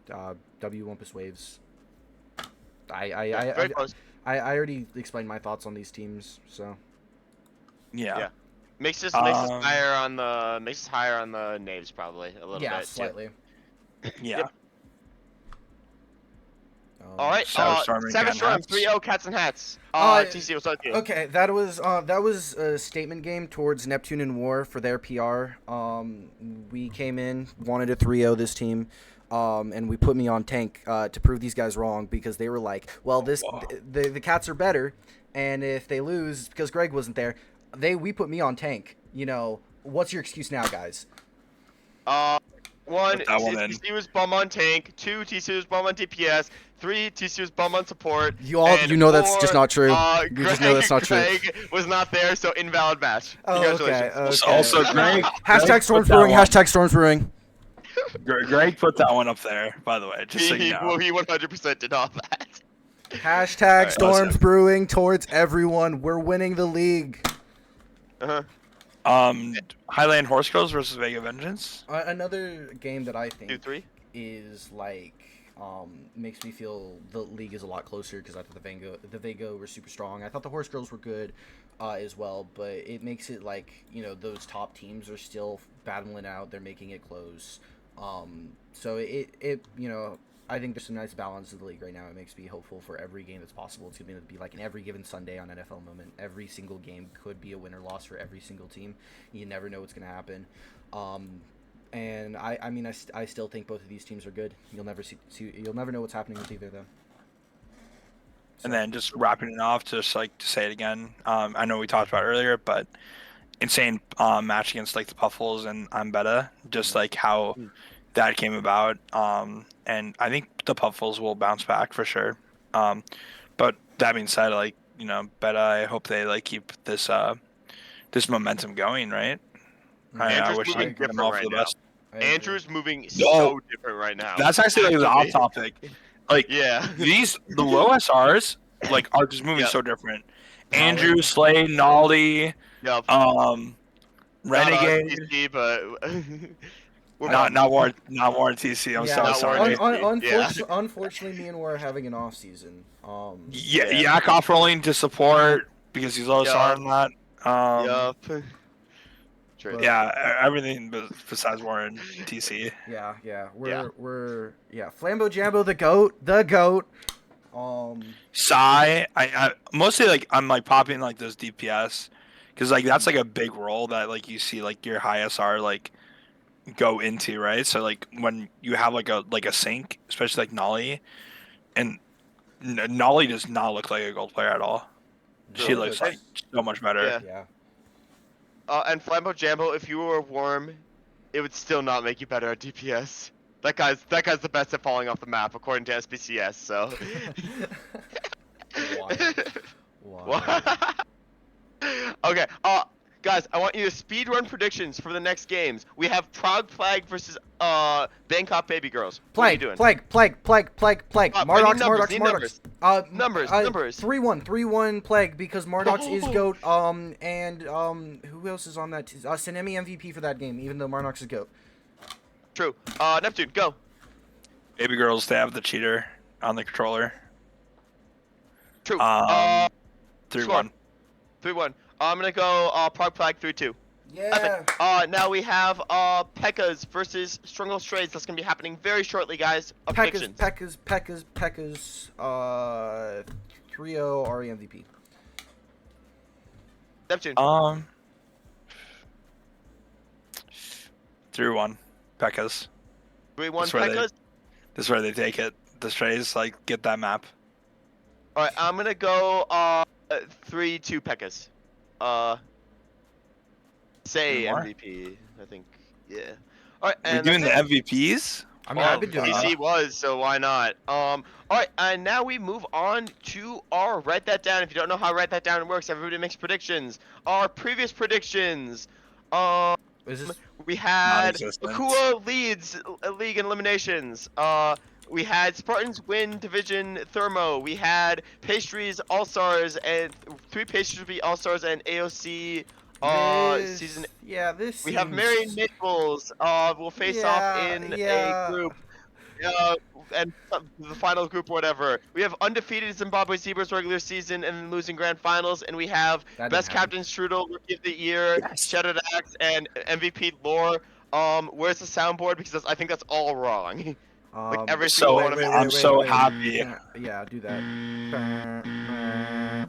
Speaker 4: W Wumpus Waves.
Speaker 1: Very close.
Speaker 4: I already explained my thoughts on these teams. So
Speaker 3: Yeah.
Speaker 1: Makes us
Speaker 3: Um,
Speaker 1: higher on the naves probably a little
Speaker 4: Yeah,
Speaker 1: bit too.
Speaker 4: slightly.
Speaker 3: Yeah.
Speaker 1: Yep. All right.
Speaker 3: Savage Storm and
Speaker 1: Savage Storm
Speaker 3: Cat
Speaker 1: 3-0 Cats and Hats.
Speaker 4: Uh,
Speaker 1: TC, what's up, you?
Speaker 4: Okay, that was a statement game towards Neptune and War for their PR. We came in, wanted a 3-0 this team, and we put me on tank to prove these guys wrong because they were like, well, the Cats are better, and if they lose because Greg wasn't there, we put me on tank. You know, what's your excuse now, guys?
Speaker 1: One,
Speaker 3: Put that one in.
Speaker 1: TC was bum on tank. 2, TC was bum on DPS. 3, TC was bum on support.
Speaker 4: You
Speaker 1: And
Speaker 4: know that's
Speaker 1: 4,
Speaker 4: just not true. You
Speaker 1: Greg,
Speaker 4: just know that's not true.
Speaker 1: Greg was not there, so invalid match.
Speaker 4: Oh,
Speaker 1: Congratulations.
Speaker 4: okay.
Speaker 3: Also, Greg.
Speaker 4: Hashtag Storms
Speaker 3: put that
Speaker 4: Brewing.
Speaker 3: one-
Speaker 4: Hashtag Storms Brewing.
Speaker 3: Greg put that one up there, by the way, just so you know.
Speaker 1: He 100% did all that.
Speaker 4: Hashtag
Speaker 1: Alright,
Speaker 4: Storms
Speaker 3: awesome.
Speaker 4: Brewing towards everyone. We're winning the league.
Speaker 1: Uh-huh.
Speaker 3: Highland Horsegirls versus Vega Vengeance.
Speaker 4: Another game that I think
Speaker 1: 2-3.
Speaker 4: is like makes me feel the league is a lot closer because I thought the Vega were super strong. I thought the Horse Girls were good as well, but it makes it like, you know, those top teams are still battling out. They're making it close. So it you know, I think there's some nice balance in the league right now. It makes me hopeful for every game that's possible. It's going to be like in every given Sunday on NFL Moment. Every single game could be a win or loss for every single team. You never know what's going to happen. And I mean, I still think both of these teams are good. You'll never know what's happening with either of them.
Speaker 3: And then just wrapping it off, just like to say it again. I know we talked about it earlier, but insane match against like the Puffles and Beta. Just like how that came about. And I think the Puffles will bounce back for sure. But that being said, like, you know, Beta, I hope they like keep this this momentum going, right? I
Speaker 1: Andrew's
Speaker 3: wish
Speaker 1: moving
Speaker 3: I could them
Speaker 1: different
Speaker 3: all
Speaker 1: right
Speaker 3: for the
Speaker 1: now.
Speaker 3: best.
Speaker 1: Andrew's moving so different right now.
Speaker 3: That's actually like the off topic. Like
Speaker 1: Yeah.
Speaker 3: the low SRs like are just moving
Speaker 1: Yep.
Speaker 3: so different. Andrew, Slay, Nolly,
Speaker 1: Yup.
Speaker 3: Renegade.
Speaker 1: Not on TC, but we're
Speaker 3: Not
Speaker 1: bummed.
Speaker 3: more TC. I'm
Speaker 4: Yeah,
Speaker 3: so
Speaker 1: not
Speaker 3: sorry.
Speaker 1: Warren. Yeah.
Speaker 4: Unfortunately, me and War are having an off season.
Speaker 3: Yeah,
Speaker 1: Yeah.
Speaker 3: Yakov rolling to support because he's low SR on that.
Speaker 1: Yup. True.
Speaker 4: But-
Speaker 3: Yeah, everything besides Warren TC.
Speaker 4: Yeah. We're Flambo Jambo the goat.
Speaker 3: Psy, I mostly like I'm like popping like those DPS because like that's like a big role that like you see like your high SR like go into, right? So like when you have like a sync, especially like Nolly, and Nolly does not look like a gold player at all. She
Speaker 1: No.
Speaker 3: looks like so much better.
Speaker 1: Yeah.
Speaker 4: Yeah.
Speaker 1: And Flambo Jambo, if you were warm, it would still not make you better at DPS. That guy's the best at falling off the map according to SBCS. So.
Speaker 4: Why?
Speaker 1: Okay. Guys, I want you to speed run predictions for the next games. We have Prague Plague versus Bangkok Baby Girls. What are you doing?
Speaker 4: Plague.
Speaker 1: I need numbers,
Speaker 4: Mardox.
Speaker 1: Numbers.
Speaker 4: 3-1 Plague because Mardox is GOAT. And who else is on that? Sinemi MVP for that game, even though Mardox is GOAT.
Speaker 1: True. Neptune, go.
Speaker 3: Baby girls, they have the cheater on the controller.
Speaker 1: True.
Speaker 3: 3-1.
Speaker 1: 3-1. I'm gonna go Prague Plague 3-2.
Speaker 4: Yeah.
Speaker 1: Epic. Now we have Pekkas versus Struggle Strays. That's gonna be happening very shortly, guys.
Speaker 4: Pekkas. 3-0 RE MVP.
Speaker 1: Neptune.
Speaker 3: 3-1. Pekkas.
Speaker 1: 3-1
Speaker 3: That's where
Speaker 1: Pekkas.
Speaker 3: This is where they take it. The strays like get that map.
Speaker 1: All right, I'm gonna go 3-2 Pekkas. Say
Speaker 3: 3 more?
Speaker 1: MVP. I think. Yeah. All right.
Speaker 3: We're
Speaker 1: And
Speaker 3: doing the
Speaker 1: that's it.
Speaker 3: MVPs.
Speaker 4: I mean, I've been doing
Speaker 1: DC
Speaker 4: that.
Speaker 1: was, so why not? All right, and now we move on to our write that down. If you don't know how write that down works, everybody makes predictions. Our previous predictions.
Speaker 4: Is this?
Speaker 1: We had
Speaker 3: Non-existent.
Speaker 1: Akua leads league in eliminations. We had Spartans win division Thermo. We had Pastries All Stars and 3 Pastries be All Stars and AOC season.
Speaker 4: Yeah, this.
Speaker 1: We have
Speaker 4: seems-
Speaker 1: Mary Nichols. Will face off in a group. and the final group, whatever. We have undefeated Zimbabwe Zebras regular season and then losing grand finals, and we have
Speaker 4: That didn't
Speaker 1: best
Speaker 4: happen.
Speaker 1: captain Strudel, rookie of the year,
Speaker 3: Yes.
Speaker 1: Shadow Axe, and MVP Lore. Where's the soundboard? Because I think that's all wrong. Like every
Speaker 3: So,
Speaker 1: single one of
Speaker 3: I'm so happy.
Speaker 4: Yeah, do that.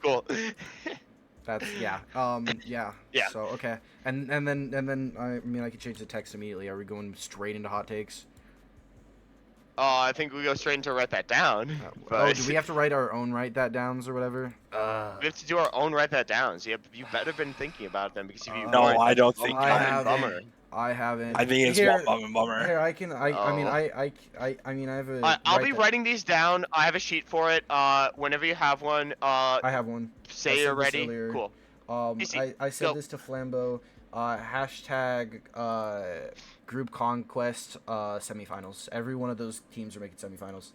Speaker 1: Cool.
Speaker 4: That's yeah. Yeah.
Speaker 1: Yeah.
Speaker 4: So okay, and then I mean I could change the text immediately. Are we going straight into hot takes?
Speaker 1: I think we go straight into write that down. But
Speaker 4: Do we have to write our own write that downs or whatever?
Speaker 1: we have to do our own write that downs. You better been thinking about them because if you
Speaker 3: No,
Speaker 1: weren't,
Speaker 3: I
Speaker 1: that's
Speaker 3: don't
Speaker 1: a
Speaker 3: think
Speaker 4: I
Speaker 1: fucking
Speaker 4: haven't.
Speaker 1: bummer.
Speaker 4: I haven't.
Speaker 3: I think it's
Speaker 4: Here,
Speaker 3: one bummer.
Speaker 4: Here, I can. I mean,
Speaker 1: Oh.
Speaker 4: I mean, I have a.
Speaker 1: I'll
Speaker 4: write
Speaker 1: be
Speaker 4: that-
Speaker 1: writing these down. I have a sheet for it. Whenever you have one,
Speaker 4: I have one. I
Speaker 1: say
Speaker 4: said
Speaker 1: you're
Speaker 4: this
Speaker 1: ready.
Speaker 4: earlier.
Speaker 1: Cool. Easy.
Speaker 4: I said
Speaker 1: Go.
Speaker 4: this to Flambeau. Hashtag group conquest semifinals. Every one of those teams are making semifinals.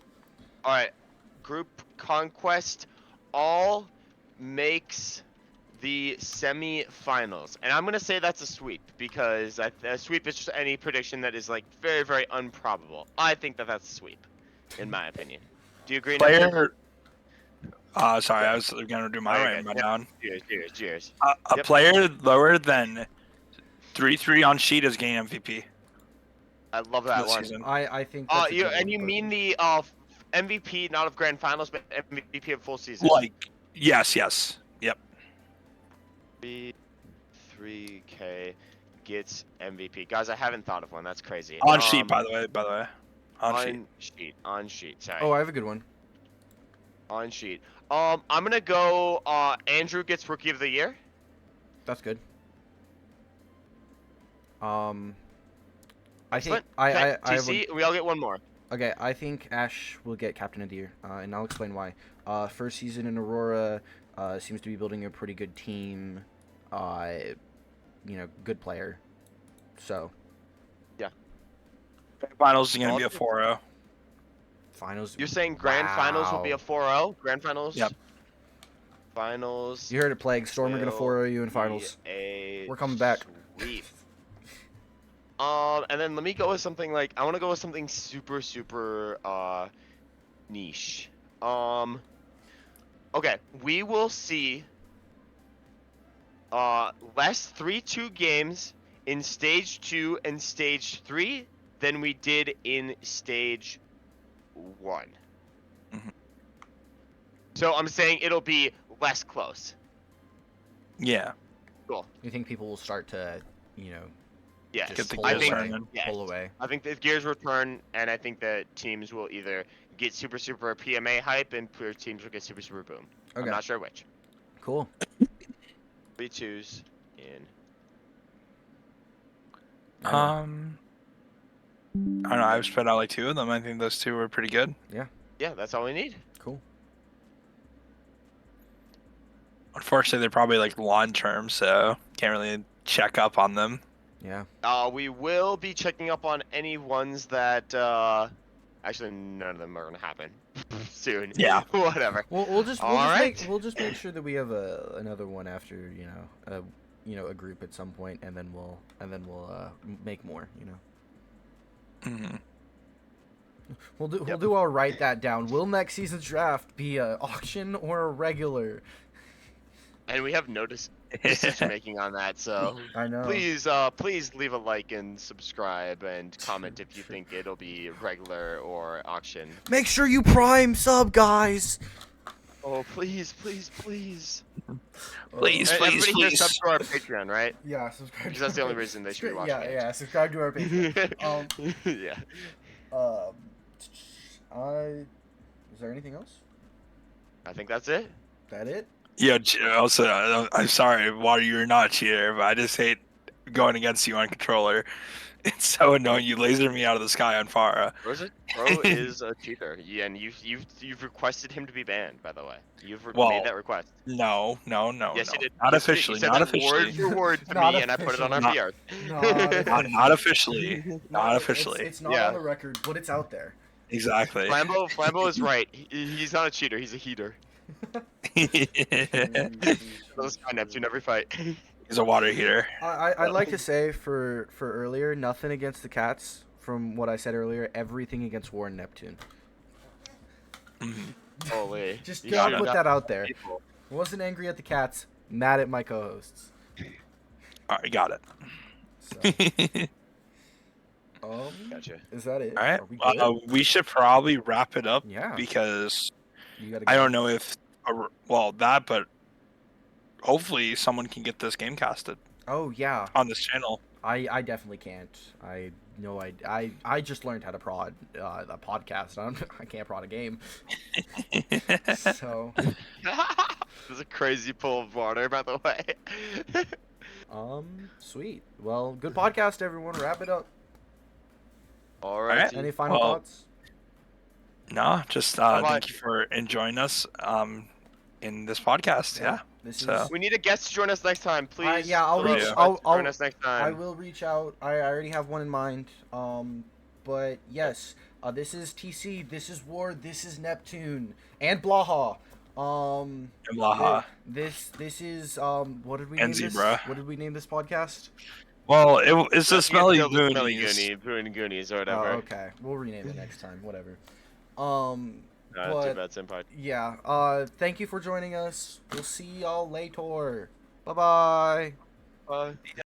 Speaker 1: All right. Group conquest all makes the semifinals, and I'm gonna say that's a sweep because a sweep is just any prediction that is like very, very improbable. I think that that's a sweep, in my opinion. Do you agree? Nathan?
Speaker 3: Player. Sorry, I was gonna do my
Speaker 1: Okay,
Speaker 3: writing
Speaker 1: yeah.
Speaker 3: down.
Speaker 1: Cheers.
Speaker 3: A
Speaker 1: Yep.
Speaker 3: player lower than 3-3 on sheet is getting MVP.
Speaker 1: I love that
Speaker 3: this
Speaker 1: one.
Speaker 3: season.
Speaker 4: I think. That's a good one,
Speaker 1: You
Speaker 4: but-
Speaker 1: mean the MVP not of grand finals, but MVP of full season?
Speaker 3: Like, yes. Yep.
Speaker 1: 3K gets MVP. Guys, I haven't thought of one. That's crazy.
Speaker 3: On sheet, by the way. On sheet.
Speaker 1: On sheet. Sorry.
Speaker 4: Oh, I have a good one.
Speaker 1: On sheet. I'm gonna go. Andrew gets Rookie of the Year.
Speaker 4: That's good. I think
Speaker 1: Excellent.
Speaker 4: I
Speaker 1: Okay,
Speaker 4: have one.
Speaker 1: TC, we all get one more.
Speaker 4: Okay, I think Ash will get Captain of the Year, and I'll explain why. First season in Aurora, seems to be building a pretty good team. Good player. So
Speaker 3: Finals is gonna be a 4-0.
Speaker 4: finals.
Speaker 1: You're saying grand finals will be a
Speaker 4: Wow.
Speaker 1: 4-0? Grand finals?
Speaker 3: Yep.
Speaker 1: Finals.
Speaker 4: You heard it, Plague. Storm are gonna
Speaker 1: will
Speaker 4: 4-0 you in
Speaker 1: be
Speaker 4: finals.
Speaker 1: a
Speaker 4: We're coming back.
Speaker 1: Sweep. And then let me go with something like I want to go with something super niche. Okay, we will see less 3-2 games in stage 2 and stage 3 than we did in stage 1.
Speaker 3: Mhm.
Speaker 1: So I'm saying it'll be less close.
Speaker 3: Yeah.
Speaker 1: Cool.
Speaker 4: You think people will start to,
Speaker 1: Yes.
Speaker 3: Get the
Speaker 4: pull
Speaker 1: I
Speaker 3: gears
Speaker 1: think
Speaker 4: away,
Speaker 3: turning.
Speaker 1: yes.
Speaker 4: pull away?
Speaker 1: I think the gears return, and I think that teams will either get super PMA hype, and teams will get super boom. I'm
Speaker 4: Okay,
Speaker 1: not sure which.
Speaker 4: cool.
Speaker 1: 3-2s in.
Speaker 3: I don't know. I've spread out like 2 of them. I think those 2 were pretty good.
Speaker 1: Yeah, that's all we need.
Speaker 4: Cool.
Speaker 3: Unfortunately, they're probably like long term, so can't really check up on them.
Speaker 4: Yeah.
Speaker 1: We will be checking up on any ones that. Actually, none of them are gonna happen soon.
Speaker 3: Yeah.
Speaker 1: Whatever.
Speaker 4: We'll just
Speaker 1: Alright.
Speaker 4: make sure that we have another one after a group at some point, and then we'll make more.
Speaker 3: Mhm.
Speaker 4: We'll
Speaker 1: Yep.
Speaker 4: do our write that down. Will next season's draft be a auction or a regular?
Speaker 1: And we have no decision making on that, so
Speaker 4: I know.
Speaker 1: please leave a like and subscribe and comment if you think it'll be regular or auction.
Speaker 4: Make sure you prime sub, guys.
Speaker 1: Oh, please.
Speaker 3: Please,
Speaker 1: Everybody here
Speaker 3: please.
Speaker 1: sub to our Patreon, right?
Speaker 4: Yeah, subscribe.
Speaker 1: Because that's the only reason they should be watching it.
Speaker 4: Subscribe to our Patreon.
Speaker 1: Yeah.
Speaker 4: Is there anything else?
Speaker 1: I think that's it.
Speaker 4: That it?
Speaker 3: Yeah. Also, I'm sorry, Water, you're not a cheater, but I just hate going against you on controller. It's so annoying. You laser me out of the sky on Farah.
Speaker 1: Bro is a cheater, yeah, and you've requested him to be banned. By the way, you've
Speaker 3: Well,
Speaker 1: made that request.
Speaker 3: No.
Speaker 1: Yes, you
Speaker 3: no.
Speaker 1: did.
Speaker 3: Not
Speaker 1: Yes, you did.
Speaker 3: officially.
Speaker 1: You said
Speaker 3: Not
Speaker 1: that
Speaker 3: officially.
Speaker 1: word for word to
Speaker 4: Not
Speaker 1: me, and I put it on our
Speaker 3: officially.
Speaker 1: PR.
Speaker 3: Not officially. Not officially.
Speaker 4: It's not
Speaker 1: Yeah.
Speaker 4: on the record, but it's out there.
Speaker 3: Exactly.
Speaker 1: Flambeau is right. He's not a cheater. He's a heater. Those guy Neptune every fight.
Speaker 3: He's a water heater.
Speaker 4: I'd like to say for earlier, nothing against the cats from what I said earlier, everything against War and Neptune.
Speaker 1: Holy.
Speaker 4: Just
Speaker 1: You
Speaker 4: gotta
Speaker 1: should
Speaker 4: put
Speaker 1: not-
Speaker 4: that out there.
Speaker 1: people.
Speaker 4: Wasn't angry at the cats, mad at my co-hosts.
Speaker 3: All right, got
Speaker 4: So,
Speaker 3: it.
Speaker 1: Gotcha.
Speaker 4: is that it?
Speaker 3: All right.
Speaker 4: Are we good?
Speaker 3: We should probably wrap it up
Speaker 4: Yeah.
Speaker 3: because
Speaker 4: You gotta
Speaker 3: I
Speaker 4: go.
Speaker 3: don't know if, but hopefully someone can get this game casted
Speaker 4: Oh yeah,
Speaker 3: on this channel.
Speaker 4: I definitely can't. I know I just learned how to prod a podcast. I can't prod a game. So
Speaker 1: There's a crazy pool of water, by the way.
Speaker 4: sweet. Well, good podcast, everyone. Wrap it up.
Speaker 1: All right.
Speaker 4: Any final thoughts?
Speaker 3: No, just
Speaker 1: about-
Speaker 3: thank you for enjoying us in this podcast. Yeah.
Speaker 4: This
Speaker 3: So-
Speaker 4: is.
Speaker 1: We need a guest to join us next time, please.
Speaker 4: yeah, I'll
Speaker 1: Please
Speaker 3: reach-
Speaker 1: join
Speaker 4: I'll-
Speaker 1: us next
Speaker 4: I
Speaker 1: time.
Speaker 4: will reach out. I already have one in mind. But yes, this is TC. This is War. This is Neptune and Blaha.
Speaker 3: And Blaha.
Speaker 4: This is what did we
Speaker 3: And
Speaker 4: name this?
Speaker 3: Zebra.
Speaker 4: What did we name this podcast?
Speaker 3: Well, it's the
Speaker 1: You
Speaker 3: Smelly
Speaker 1: can build the
Speaker 3: Goonies.
Speaker 1: Goonies or
Speaker 4: Oh,
Speaker 1: whatever.
Speaker 4: okay. We'll rename it next time. Whatever.
Speaker 1: Too
Speaker 4: but
Speaker 1: bad, senpai.
Speaker 4: yeah. Thank you for joining us. We'll see y'all later. Bye bye.
Speaker 1: Bye.